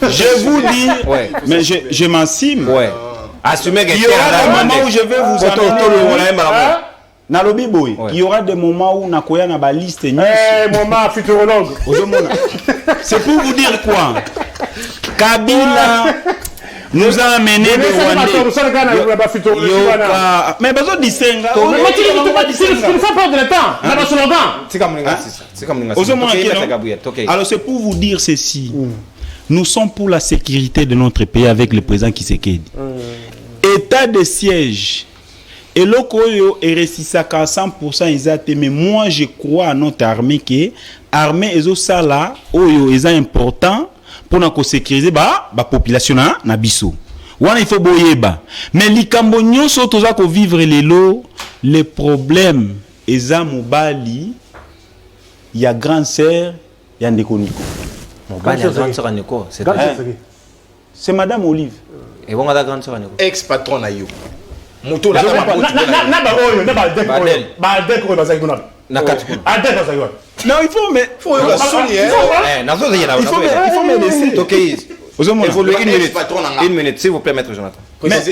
Je vous dis, mais je m'assume. Assumez qu'il y aura des moments où je vais vous amener. Il y aura des moments où Nakoya n'a pas liste. Moment futurologue. C'est pour vous dire quoi? Kabila nous a amené des Rwandais. Mais besoin de distinguer. Tu ne fais pas de temps. On a pas slogan. Alors c'est pour vous dire ceci. Nous sommes pour la sécurité de notre pays avec le président Tshisekedi. État de siège. Et l'Okoyo est récissé à 100% exact. Mais moi je crois à notre armée que l'armée est ça là, est important. Pour nous sécuriser la population na biso. Il faut boyeba. Mais les Camboniens sont tous à vivre les problèmes. Et à Mobali, il y a grande sœur, il y a Ndekoniko. Mobali, grande sœur Niko. C'est Madame Olive. Et bon, la grande sœur Niko. Ex-patron na yo. Moto la non, il faut mais une minute, s'il vous plaît, maître Jonathan.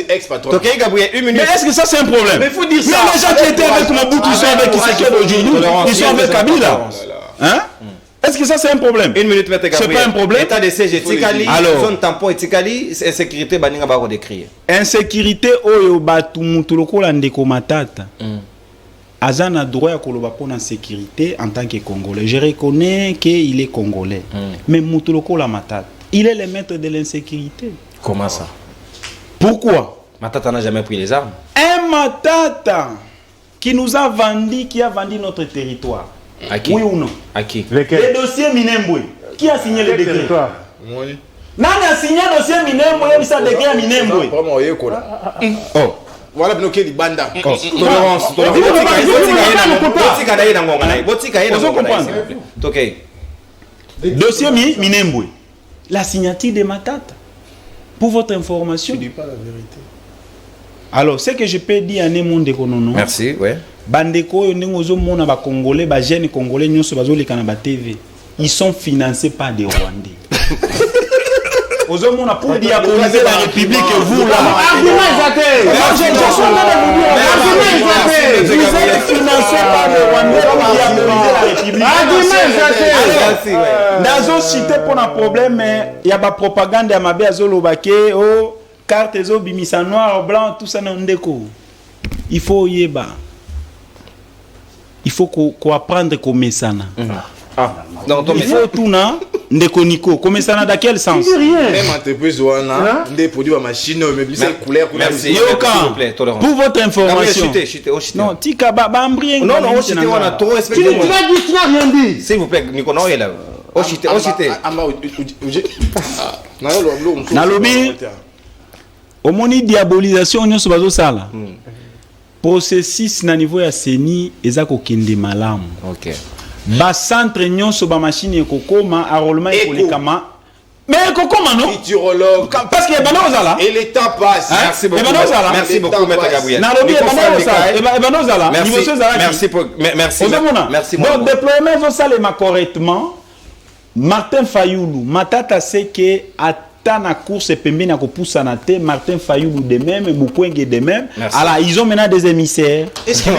Ex-patron. Ok, Gabriel, une minute. Mais est-ce que ça c'est un problème? Mais il faut dire ça. Mais les gens qui étaient avec Mobutu, ils sont avec Tshisekedi aujourd'hui, ils sont avec Kabila. Hein? Est-ce que ça c'est un problème? Une minute, maître Gabriel. C'est pas un problème? État de siège Tikali, zone tampon Tikali, insécurité, baninga ba redécrire. Insécurité, oyo batu mutuloko la ndeko matata. Azan a droit à koloba pour la sécurité en tant que Congolais. Je reconnais qu'il est Congolais. Mais mutuloko la matata, il est le maître de l'insécurité. Comment ça? Pourquoi? Matata n'a jamais pris les armes. Un Matata qui nous a vendu, qui a vendu notre territoire. À qui? Oui ou non? À qui? Les dossiers Minembwe. Qui a signé le décret? Oui. Nani a signé le dossier Minembwe et ça décret à Minembwe. Oh. Voilà bloqué les bandes. Tolérance. Dossier Minembwe. La signature de Matata. Pour votre information. Tu dis pas la vérité. Alors, ce que je peux dire à Némon de Konono. Merci, ouais. Bandeko, Mona, ba Congolais, ba jeunes Congolais, nous sommes les Canaba TV. Ils sont financés par des Rwandais. Aux hommes, on a pour diaboliser la République et vous là. Argument exaté. Vous êtes financés par les Rwandais pour diaboliser la République. Argument exaté. Dans un cité pour un problème, il y a la propagande à Mabé Azolobake, oh, carte zo bimisa noir, blanc, tout ça non déco. Il faut yeba. Il faut qu'on apprendre comme ça. Non, Il faut tout na ndeko Nico. Comme ça dans quel sens? Même entreprise wana des produits à machine mais c'est couleur. Merci. Yoka, S'il vous plaît, tolérance. pour votre information. Non, tika ba ambrien. Non, on chité, on a trop respecté. Tu n'as rien dit. S'il vous plaît, Nico, non, il est là. On chité. Nalobi. Omoni diabolisation nyonso bazo sala. Processus na niveau ya seni ezako kende malamu. OK. Ba centre nyonso ba machine ekokoma enrôlement ekolekama. Mais ekokoma non? Futurologue. Parce que bana ozala. Et l'état passe. Merci beaucoup. Merci beaucoup, Maître Gabriel. Nalobi bana ozala. Merci. Merci. Donc déploiement zo salema correctement. Martin Fayoulou, Matata sait que à la course pembeni ko poussa na te, Martin Fayoulou de même, Mukwege de même. Alors ils ont maintenant des émissaires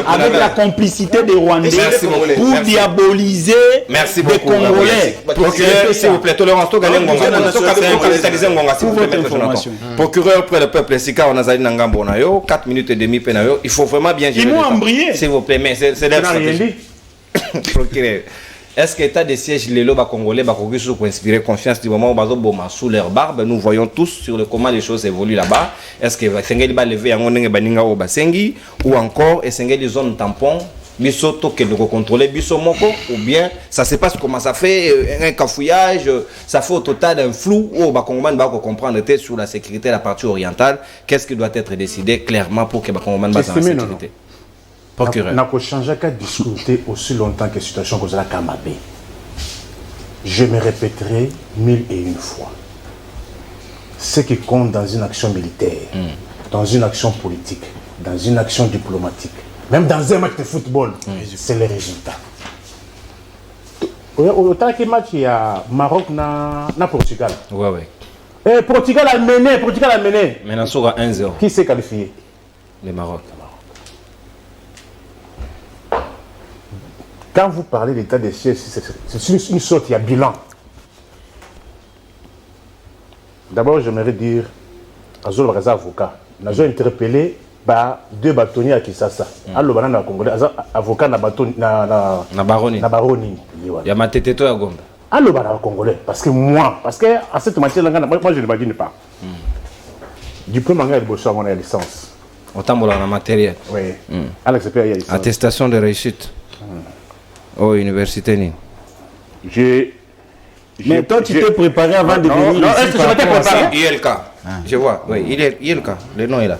avec la complicité des Rwandais pour diaboliser les Congolais. Procureur, s'il vous plaît, tolérance, to gagner procureur près le peuple, Sika on a zali na ngambo na yo 4 minutes et demie pe na yo, il faut vraiment bien gérer. Ils m'ont embrayé. S'il vous plaît, mais c'est la stratégie. Procureur. Est-ce que l'état de siège les lobes congolais pour inspirer confiance du moment où sous leur barbe, nous voyons tous sur le comment les choses évoluent là-bas. Est-ce que Sengeli va lever un baninga au Basengi ou encore et Sengeli zone tampon bisoto que nous contrôler bisomoko ou bien ça se passe comment ça fait un cafouillage, ça fait au total un flou où Bakongman va comprendre sur la sécurité de la partie orientale. Qu'est-ce qui doit être décidé clairement pour que Bakongman va dans la sécurité? Procureur. N'a pas changé qu'à discuter aussi longtemps que la situation que la Kamabé. Je me répéterai 1001 fois. Ce qui compte dans une action militaire, dans une action politique, dans une action diplomatique, même dans un match de football, c'est le résultat. Autant que match il y a Maroc na Portugal. Ouais. Et Portugal a mené. Maintenant ça va 1-0. Qui s'est qualifié? Le Maroc. Quand vous parlez d'état des sièges, c'est une sorte, il y a bilan. D'abord, j'aimerais dire à Zolo Baraza avocat, nous avons interpellé deux bâtonniers à Kinshasa. Alors, nous avons Congolais, avocat na Baroni. Il y a ma tête à Gombe. Alors, nous avons Congolais. Parce que à cette matière, moi, je ne m'imagine pas. Diplôme en Bosso, on a licence. Autant de matériel. Oui. Alex P. a licence. Attestation de réussite. Oh, université. Mais toi, tu t'es préparé avant de venir. Non, est-ce que je m'étais préparé? ILK. Je vois, oui, ILK. Le nom est là.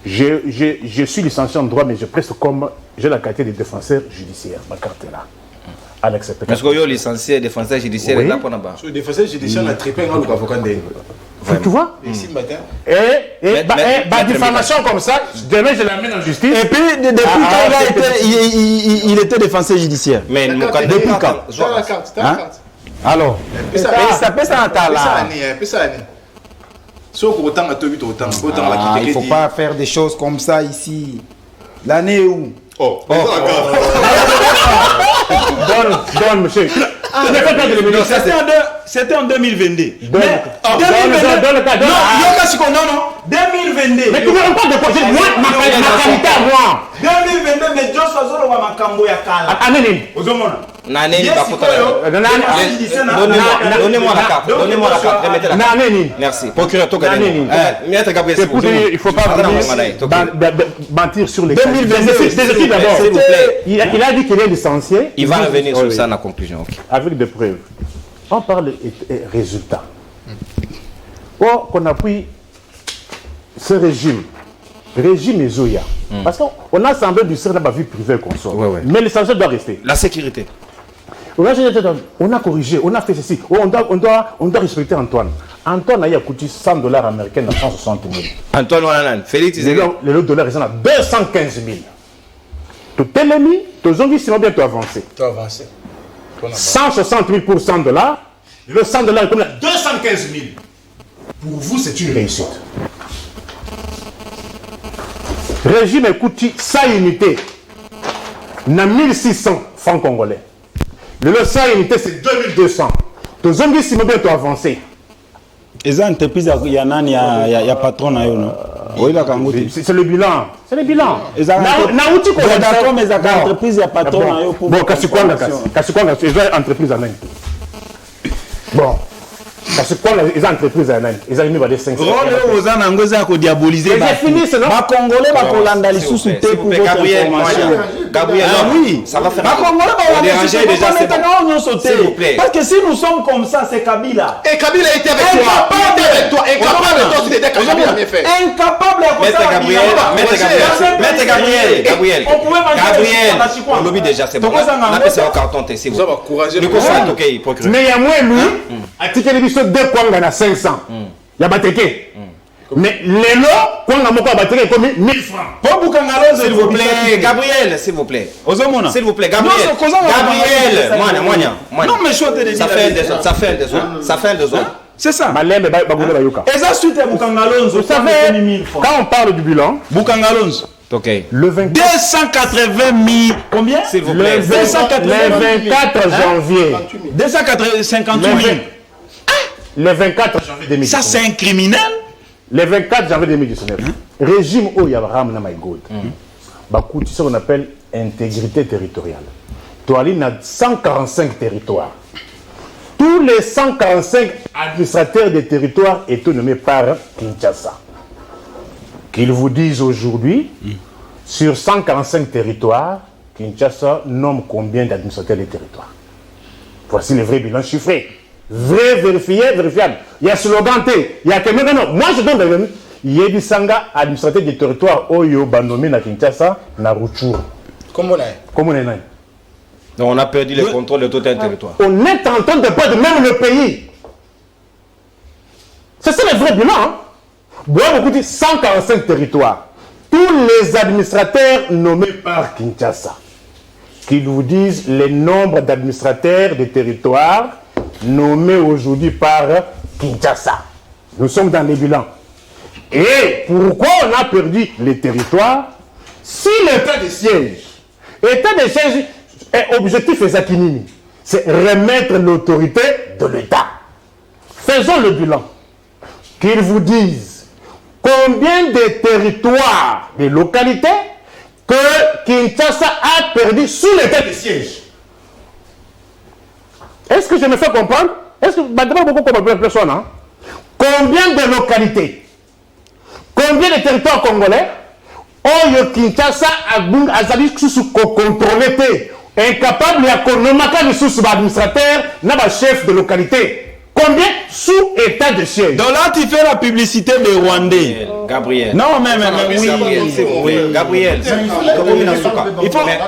Je suis licencié en droit, mais je preste comme j'ai la qualité de défenseur judiciaire. Ma carte est là. Alex P. Est-ce que vous licencié défenseur judiciaire là pour là-bas? Le défenseur judiciaire a trippé un avocat de. Tu vois? Ici matin. Et diffamation comme ça, demain je l'amène en justice. Et puis, depuis quand il était défenseur judiciaire? Mais depuis quand? T'as la carte. Alors, ça peut ça là. Il ne faut pas faire des choses comme ça ici. L'année où? Donne, monsieur. C'était en 2022. Donne le cas. Non, 2022. Mais tu ne me pas de projet. Moi, ma qualité à moi. 2022, mais Joss Fazolo va m'acambo ya kala. Anani. Donnez-moi la carte. Remettez la carte. Merci. Procureur Togadeni. Maître Gabriel, il ne faut pas mentir sur les 2022. C'est d'abord. S'il vous plaît. Il a dit qu'il est licencié. Il va revenir sur ça dans la conclusion. Avec des preuves. On parle de résultats. Or, qu'on appuie ce régime Ezoya. Parce qu'on a semblé du service de la vie privée qu'on sort. Mais l'essentiel doit rester. La sécurité. On a corrigé, on a fait ceci. On doit respecter Antoine. Antoine a coûté $100 américains à 160 000. Antoine Wananan, Félix, les dollars, ils sont à 215 000. Tu t'es mis, tu as bien tu avancé. 160 000 pour $100. Le $100 est comme là, 215 000. Pour vous, c'est une réussite. Régime coûte 100 unités. Na 1600 francs congolais. Le 100 unités, c'est 2200. Tu as bien tu avancé. Et ça, entreprise, il y a patron. C'est le bilan. C'est le bilan. D'accord, mais l'entreprise, il y a patron. Bon, qu'est-ce qu'on a entreprise à même. Bon. Parce que quand les entreprises ils ont mis des 500. Diaboliser. J'ai fini, c'est non. Congolais, Gabriel, oui, ça va faire. Congolais, déjà, s'il vous plaît. Parce que si nous sommes comme ça, c'est Kabila. Et Kabila était avec toi. Incapable de toi, tu étais Kabila bien fait. Incapable Gabriel. On lobby déjà, c'est bon. On appelle ça au carton, c'est bon. Mais il y a moins lui, à titre de 2 kwanga na 500. Il y a bateke. Mais les lots, kwanga moko bateke comme 1000 francs. Pour Bukangalo, s'il vous plaît, Gabriel, s'il vous plaît. S'il vous plaît, Gabriel. Gabriel, non, mais je ça fait un désordre. C'est ça. Malem Bagoule Bayoka. Et ça, suite à Bukangalonzo, ça fait quand on parle du bilan, Bukangalonzo. Ok. Le 24. 280 000. Combien? S'il vous plaît. Le 24 janvier. 258 000. Le 24 janvier 2019. Ça, c'est un criminel. Le 24 janvier 2019. Régime où il y a Ram Namaïgoud. Bakouti, ce qu'on appelle intégrité territoriale. Toaline a 145 territoires. Tous les 145 administrateurs des territoires étaient nommés par Kinshasa. Qu'ils vous disent aujourd'hui, sur 145 territoires, Kinshasa nomme combien d'administrateurs des territoires. Voici le vrai bilan chiffré. Vrai, vérifiable. Il y a slogan T. Il y a que maintenant. Moi, je donne le Yedi Sanga, administrateur des territoires, Oyo, Bandomé, na Kinshasa, na Rutshuru. Comment on est? Donc, on a perdu le contrôle de tout un territoire. On est en train de perdre même le pays. C'est ça le vrai bilan. Beaucoup dit 145 territoires. Tous les administrateurs nommés par Kinshasa. Qu'ils vous disent le nombre d'administrateurs des territoires nommés aujourd'hui par Kinshasa. Nous sommes dans les bilans. Et pourquoi on a perdu les territoires? Si l'état de siège est objectif Ezakinini, c'est remettre l'autorité de l'État. Faisons le bilan. Qu'ils vous disent combien de territoires, de localités que Kinshasa a perdu sous l'état de siège. Est-ce que je me fais comprendre? Est-ce que combien de localités? Combien de territoires congolais? Oyo Kinshasa a sous contrôlé, incapable de sous administrateur, n'a pas chef de localité. Combien sous état de siège? Donc là, tu fais la publicité des Rwandais. Gabriel. Non, mais oui. Gabriel.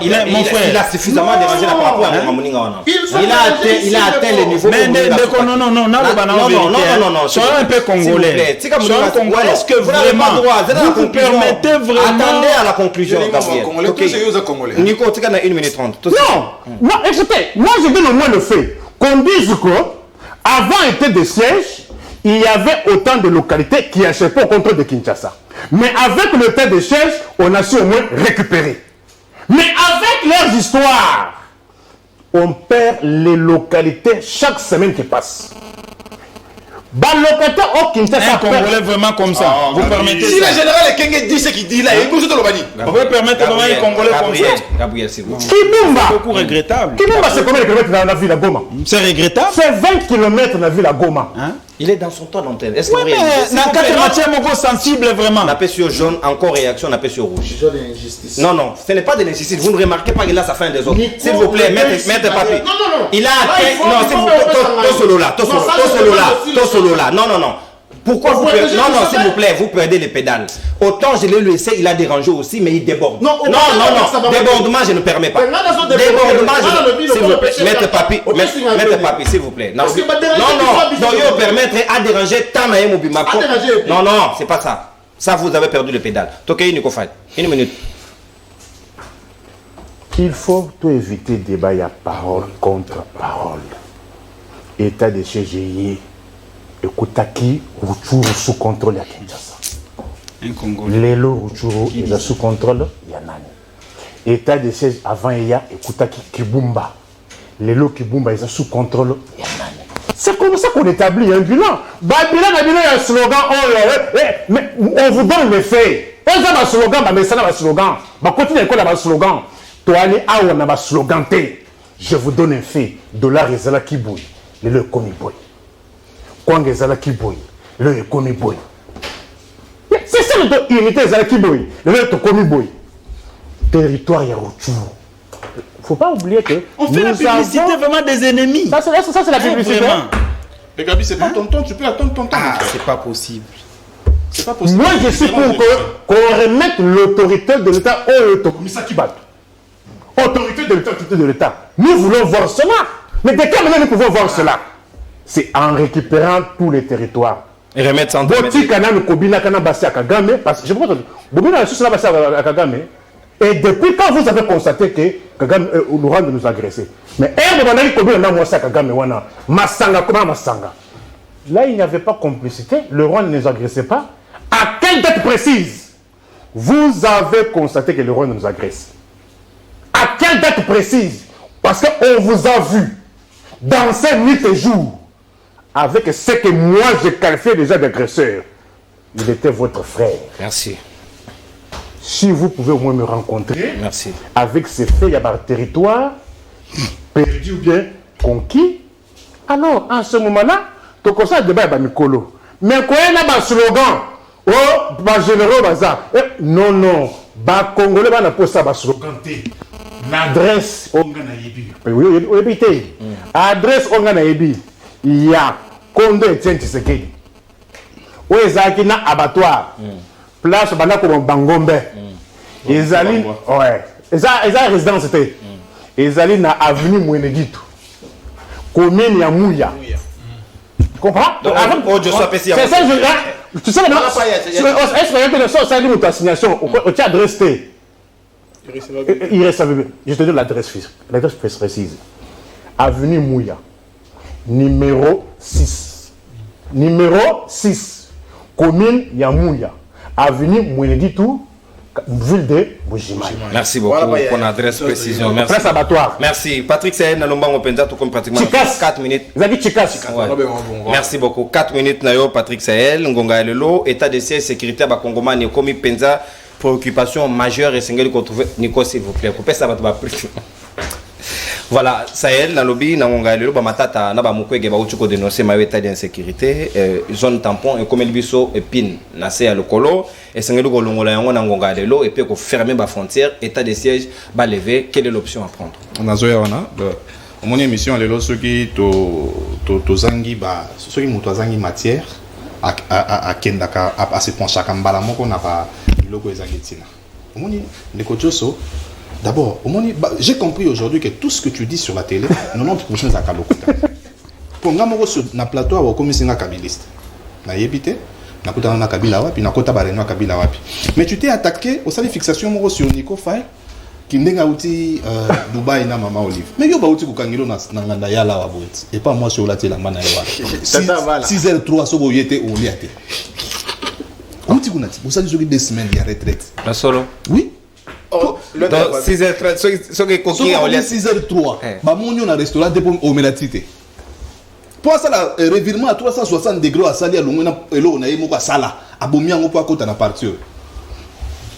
Il a suffisamment dérangé la parole à Mamoninga. Il a atteint le niveau. Non. Soyons un peu congolais. Est-ce que vraiment vous permettez vraiment? Attendez à la conclusion, Gabriel. Nico, tu as 1 minute 30. Non, écoutez, moi je donne au moins le fait qu'on dise que avant était des sièges, il y avait autant de localités qui échappaient au contrôle de Kinshasa. Mais avec le temps de sièges, on a su au moins récupérer. Mais avec leurs histoires, on perd les localités chaque semaine qui passe. Locataire au Kinshasa. Un Congolais vraiment comme ça. Vous permettez si le général Kenge dit ce qu'il dit là, il bouge de l'Obani. Vous pouvez permettre vraiment un Congolais comme ça. Gabriel, c'est vous. Kimumba. C'est beaucoup regrettable. Kimumba, c'est combien de kilomètres dans la ville à Goma? C'est regrettable. C'est 20 km dans la ville à Goma. Il est dans son temps d'antenne. Est-ce que oui, mais dans 4 matières, mon sensible vraiment. On appelle sur jaune, encore réaction, on appelle sur rouge. Non, ce n'est pas de l'injustice. Vous ne remarquez pas que là, ça fait un désordre. S'il vous plaît, mettez papier. Non. Il a atteint. Non, s'il vous plaît, Tosolo là. Non. Pourquoi vous perdez? Non, non, s'il vous plaît, vous perdez les pédales. Autant je l'ai laissé, il a dérangé aussi, mais il déborde. Non, non, débordement, je ne permets pas. Débordement, s'il vous plaît. Maître Papi, s'il vous plaît. Non, non, il permettre à déranger Tamae Mobima. Non, non, c'est pas ça. Ça, vous avez perdu les pédales. Tokei Nikofai, une minute. Il faut tout éviter débat, il y a parole contre parole. État de CGI, écoutaki, Ruchuru sous contrôle à Kinshasa. Un Congolais. Lelo Ruchuru, il est sous contrôle, il y a nani. État de siège avant, il y a écoutaki Kibumba. Lelo Kibumba, il est sous contrôle, il y a nani. C'est comme ça qu'on établit un bilan. Bilan, il y a un slogan, mais on vous donne les faits. On a un slogan, mais ça n'a pas de slogan. On continue avec un slogan. On a un slogan. Je vous donne un fait. Dollar et Zala Kiboui. Le Komi Boy. Kwang et Zala Kiboui. Le Komi Boy. C'est ça l'unité Zala Kiboui. Le Komi Boy. Territoire Yarouchou. Faut pas oublier que. On fait la publicité vraiment des ennemis. Ça, c'est la publicité. Mais Gabi, c'est pas ton temps, tu peux attendre ton temps. Ah, c'est pas possible. C'est pas possible. Moi, je suis pour qu'on remette l'autorité de l'État au commissaire qui bat. Autorité de l'État. Nous voulons voir cela. Mais de quelle manière nous pouvons voir cela? C'est en récupérant tous les territoires. Et remettre ça en et depuis quand vous avez constaté que Kagame Rwanda nous a agressé? Mais là, il n'y avait pas complicité. Le Rwanda ne nous agressait pas. À quelle date précise vous avez constaté que le Rwanda nous agresse? À quelle date précise? Parce qu'on vous a vu danser nuit et jour avec ce que moi je qualifiais déjà d'agresseur. Il était votre frère. Merci. Si vous pouvez au moins me rencontrer, merci. Avec ces faits, il y a un territoire perdu ou bien conquis. Alors, en ce moment-là, tu as un débat avec Mikolo. Mais quand il y a un slogan, oh, bah généraux, bazar. Non, non, bah Congolais, bah n'a pas ça, bah slogan. L'adresse, on a yebi. Oui, oui, adresse, on a yebi. Il y a Condé et Tshisekedi. Où est-ce qu'il y a un abattoir? Place comme Bangombe. Ezali, ouais. Ezali résidence c'était. Ezali na avenue Mweneditu. Commune ya Mouya. Tu comprends? Je suis apprécié. C'est ça, tu sais, est-ce que ça a une assignation? Au tien adresse T. Il reste. Je te donne l'adresse précise. Avenue Mouya. Numéro 6. Numéro 6. Commune ya Mouya. Avenue Mweneditu, ville de Bujima. Merci beaucoup pour l'adresse précision. Merci. Presse abattoir. Merci. Patrick Sahel, Nalomba Mopenda, tout comme pratiquement 4 minutes. Vous avez dit Chikas. Merci beaucoup. 4 minutes, Nayo, Patrick Sahel, Ngonga Lelo, état de siège sécuritaire, Bakongoma, Nikomi Penza, préoccupation majeure et single qu'on trouve. Nico, s'il vous plaît, coupez ça, plus. Voilà, Sahel, Nalobi, Ngonga Lelo, Bamatata, Naba Mukwege, Bauchuko dénoncer ma état d'insécurité, zone tampon, et comme el biso, et pin, Nassé à l'Okolo, et single Golongola, Ngonga Lelo, et puis qu'on ferme la frontière, état de siège, bas levé, quelle est l'option à prendre? On a Zoya, mon émission, les ceux qui tozangi, ceux qui m'ont matière, à Kendaka, à se pencher à Kambala, mon qu'on a pas le logo Ezagetina. On est les coachos. D'abord, j'ai compris aujourd'hui que tout ce que tu dis sur la télé, 90% à Kalokota. Pour moi, sur le plateau, comme c'est un kabiliste. Na yebite, na kota na kabila wapi, na kota bareno kabila wapi. Mais tu t'es attaqué au salle fixation sur Nico Faye, qui n'est outi Dubaï na Mama Olive. Mais yo ba outi kukangilo na nganda yala wa bout. Et pas moi sur la télé mana yawa. 6h03 so boyete ou liate. Outi kunati, vous savez sur 2 semaines il y a retraite. La solo. Oui. Donc 6h30, ce qui est coquille en lait. 6h03, on a un restaurant pour Omelatite. Pour ça, le revirement à 360 degrés à Sali, à l'Omena, et l'on a eu à Sala, à Boumia, on peut à la partie.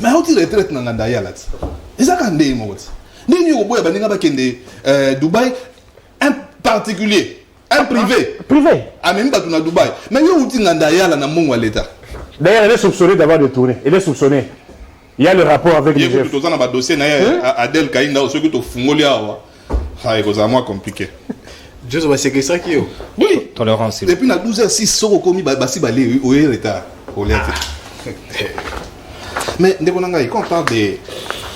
Mais on dit retraite dans Nandaya là. Et ça, quand on dit, Dubaï, un particulier, un privé. Privé. À même pas dans Dubaï. Mais on dit Nandaya là, dans mon l'État. D'ailleurs, elle est soupçonnée d'avoir détourné. Elle est soupçonnée. Il y a le rapport avec les chefs. Il y a un dossier Adel Kainda, ceux qui ont fumé là. C'est moins compliqué. Juste parce que ça qui est. Oui. Tolérance. Et puis, na 12h06, soko komi basi balé, oye l'état. Mais, quand on parle des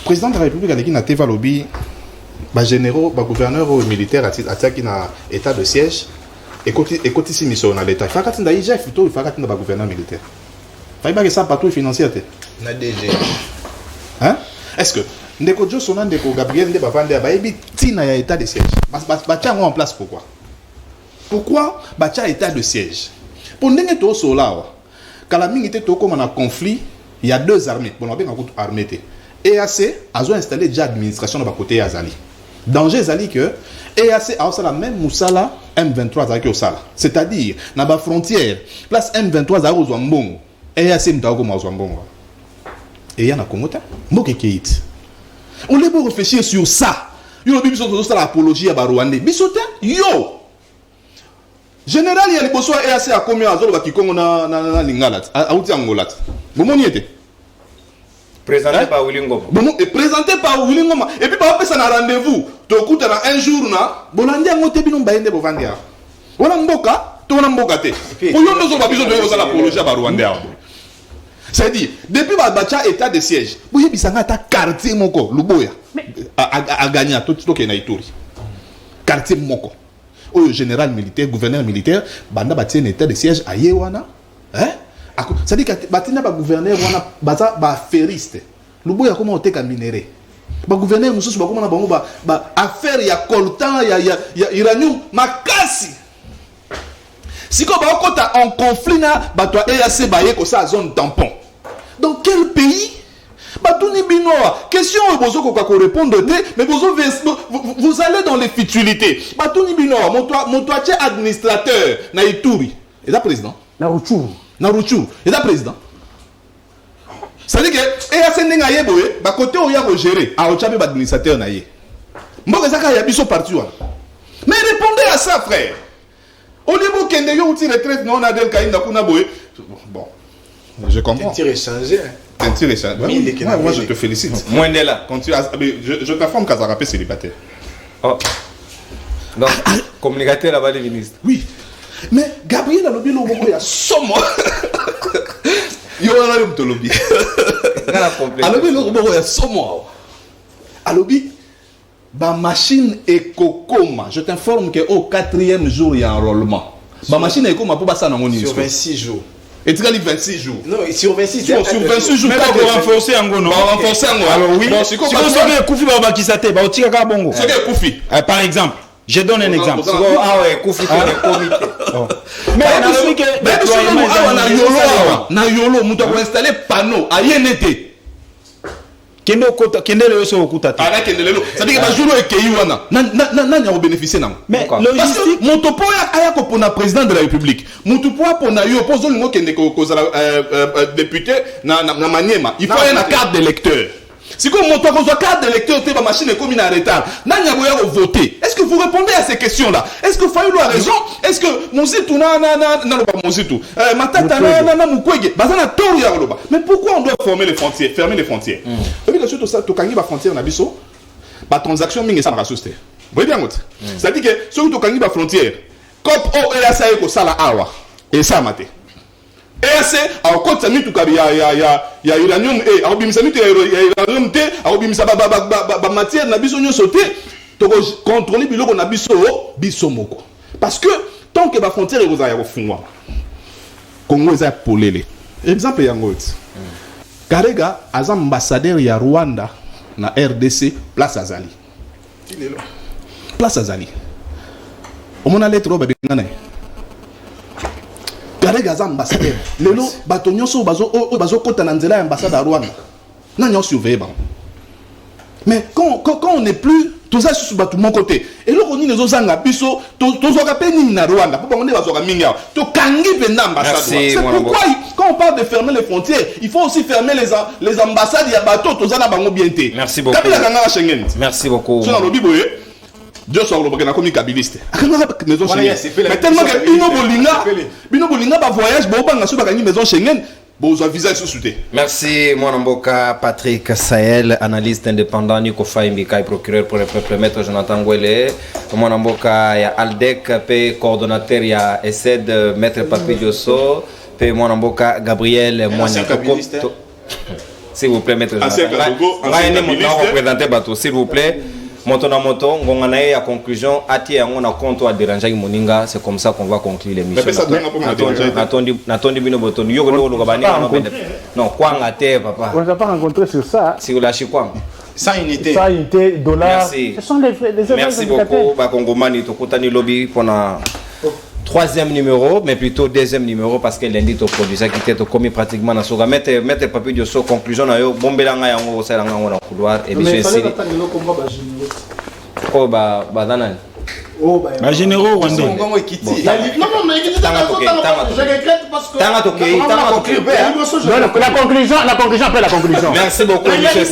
présidents de la République, avec qui na TV lobby, généraux, gouverneurs militaires, à qui na état de siège, et côté si mission dans l'état. Il faut qu'attendre IGF, il faut qu'attendre le gouverneur militaire. Il faut que ça patrouille financière. Na DG. Hein? Est-ce que ndeko jo sona ndeko Gabriel nde bavande ba ebi tina ya état de siège. Batia en place pourquoi? Pourquoi batia état de siège? Pour ndenge to sola wa. Kala mingi te to comme na conflit, il y a deux armées. Bon on a bien une armée te. EAC a installé déjà administration dans côté Azali. Danger Azali que EAC a aussi la même Moussala M23 avec Osala. C'est-à-dire na ba frontière, place M23 à Ozwambongo. EAC mtako comme Ozwambongo. Et il y a un Congo. On peut réfléchir sur ça. Il y a l'apologie à Rwanda. Yo! Général, il y a des besoins EAC à combien à Zolo qui Congo na Lingalat. À Outi Angolat. Bon, on y était. Présenté par Willy Ngoma. Bon, et présenté par Willy Ngoma. Et puis, par ça, on a rendez-vous. Tu écoutes un jour, Bolandi a monté binon baïne pour vendre. On a mboka, tu as mboka. Pour yon nous avons besoin de l'apologie à Rwanda. C'est-à-dire, depuis le état de siège, vous avez vu un quartier moko, Luboya, a gagné tout ce qui est Naïtouri. Quartier moko. Le général militaire, gouverneur militaire, banda bâti un état de siège à Yewana. C'est-à-dire que batina ba gouverneur wana baza ba feriste. Luboya comment on te minéré. Ba gouverneur mususu ba comment na ba affaire ya coltan ya uranium makasi. Si on est en conflit, on doit EAC bailler comme ça zone tampon. Dans quel pays? Question vous répondre, mais vous allez dans les futilités. Batouni Binoa, mon toit administrateur, Naïtouri. Et là, président? Naruchou. Et là, président? C'est-à-dire que EAC n'est pas yéboé, côté où il y a géré, à Ochabe administrateur naïe. Mbok Zaka Yabiso partout. Mais répondez à ça, frère. Au niveau qu'il y a une retraite, non, on a des cas bon, je comprends. Un tir échangé. Un tir échangé. Moi, je te félicite. Moins de là. Je t'informe qu'à Zarapé célibataire. Oh. Donc, communicateur là-bas, les ministres. Oui. Mais Gabriel a lobby le moment, il y a somme. Il y a un lobby. A lobby le moment, il y a somme. A lobby. Ma machine est cocoma. Je t'informe qu'au 4e jour, il y a un enrôlement. Ma machine est cocoma pour passer dans mon sur 26 jours. Et tu as dit 26 jours. Non, sur 26 jours. Sur 26 jours. Mais pour renforcer un gono. Renforcer un gono. Alors oui. Si vous savez Koufi va bakisate, ba otika ka bongo. C'est que Koufi. Par exemple, je donne un exemple. Ah ouais, Koufi pour le comité. Mais on a vu que na yolo, muto ko installer panneau a yenete. Kende le yoso okuta. Ah là kende lelo. Ça dit que ba julo e keyi wana. Na nya bénéficier na. Mais logistique moto po ya ko pona président de la République. Moto po pona yo pozo lingo kende ko za député na Maniema. Il faut une carte d'électeur. Si comme moto ko za carte d'électeur te ba machine est comme en retard. Na nya boya voter. Est-ce que vous répondez à ces questions-là? Est-ce que Fayulu a raison? Est-ce que Monsitou na lo Monsitou Matata na Mukwege bazana tori ya loba. Mais pourquoi on doit fermer les frontières? Et puis surtout ça to kangi ba frontière na biso. Ba transaction mingi ça na souste. Vous voyez bien ngoti. C'est-à-dire que surtout to kangi ba frontière. Cop o EAC ko sala awa. Et ça maté. EAC a côté ça mitu kabi ya uranium et a bimisa mitu ya uranium te, a bimisa ba matière na biso nyoso te. To contrôler biloko na biso moko. Parce que tant que la frontière est au fond, Congo est polélé. Exemple, il y a un autre. Karega, as ambassadeur ya Rwanda, na RDC, place Azali. Il est là. Place Azali. On a lettre au bébé. Karega, as ambassadeur. Lelo, batonyo so bazo kota nanzela ambassade à Rwanda. N'a surveillé. Mais quand on n'est plus, tout ça sur mon côté. Et là, on dit les autres biso, tout ça peine na Rwanda. Pourquoi on est bazo minga? To kangi penda ambassade. C'est pourquoi quand on parle de fermer les frontières, il faut aussi fermer les ambassades ya bateau tout ça na bango bienté. Merci beaucoup. Kabila kanga Schengen. Merci beaucoup. Sur le biboye. Dieu soit le bagana comme kabiliste. Maison Schengen. Mais tellement que bino bolinga ba voyage bo banga so ba kangi maison Schengen. besoin visage sous souté. Merci, mon amboka Patrick Sahel, analyste indépendant, Nico Faimika, procureur pour le peuple, maître Jonathan Gwele, mon amboka ya Aldec, coordonnateur ya ESED, maître Papi Diosso, mon amboka Gabriel Moignako. S'il vous plaît, maître Jonathan. Représenter Bateau, s'il vous plaît. Moto na moto, ngonganaye à conclusion, ati yango na compte à déranger Moninga, c'est comme ça qu'on va conclure l'émission. Natondi bino boton. Yo ko lo kabani non, quoi ngate papa. On ne va pas rencontrer sur ça. Si vous lâchez quoi? Sans unité. Sans unité, dollars. Merci. Ce sont les merci beaucoup. Ba Kongomani to kutani lobby pour na troisième numéro, mais plutôt deuxième numéro parce que lundi to produit qui était commis pratiquement dans soga mettre papier de so conclusion na yo bombelanga yango osalanga ngo na couloir et bien sûr oh ba danane oh ba généraux rwandais non mais la conclusion après la conclusion. Merci beaucoup monsieur.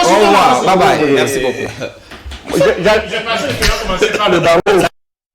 Au revoir, bye bye, merci beaucoup. J'ai commencé par le barreau.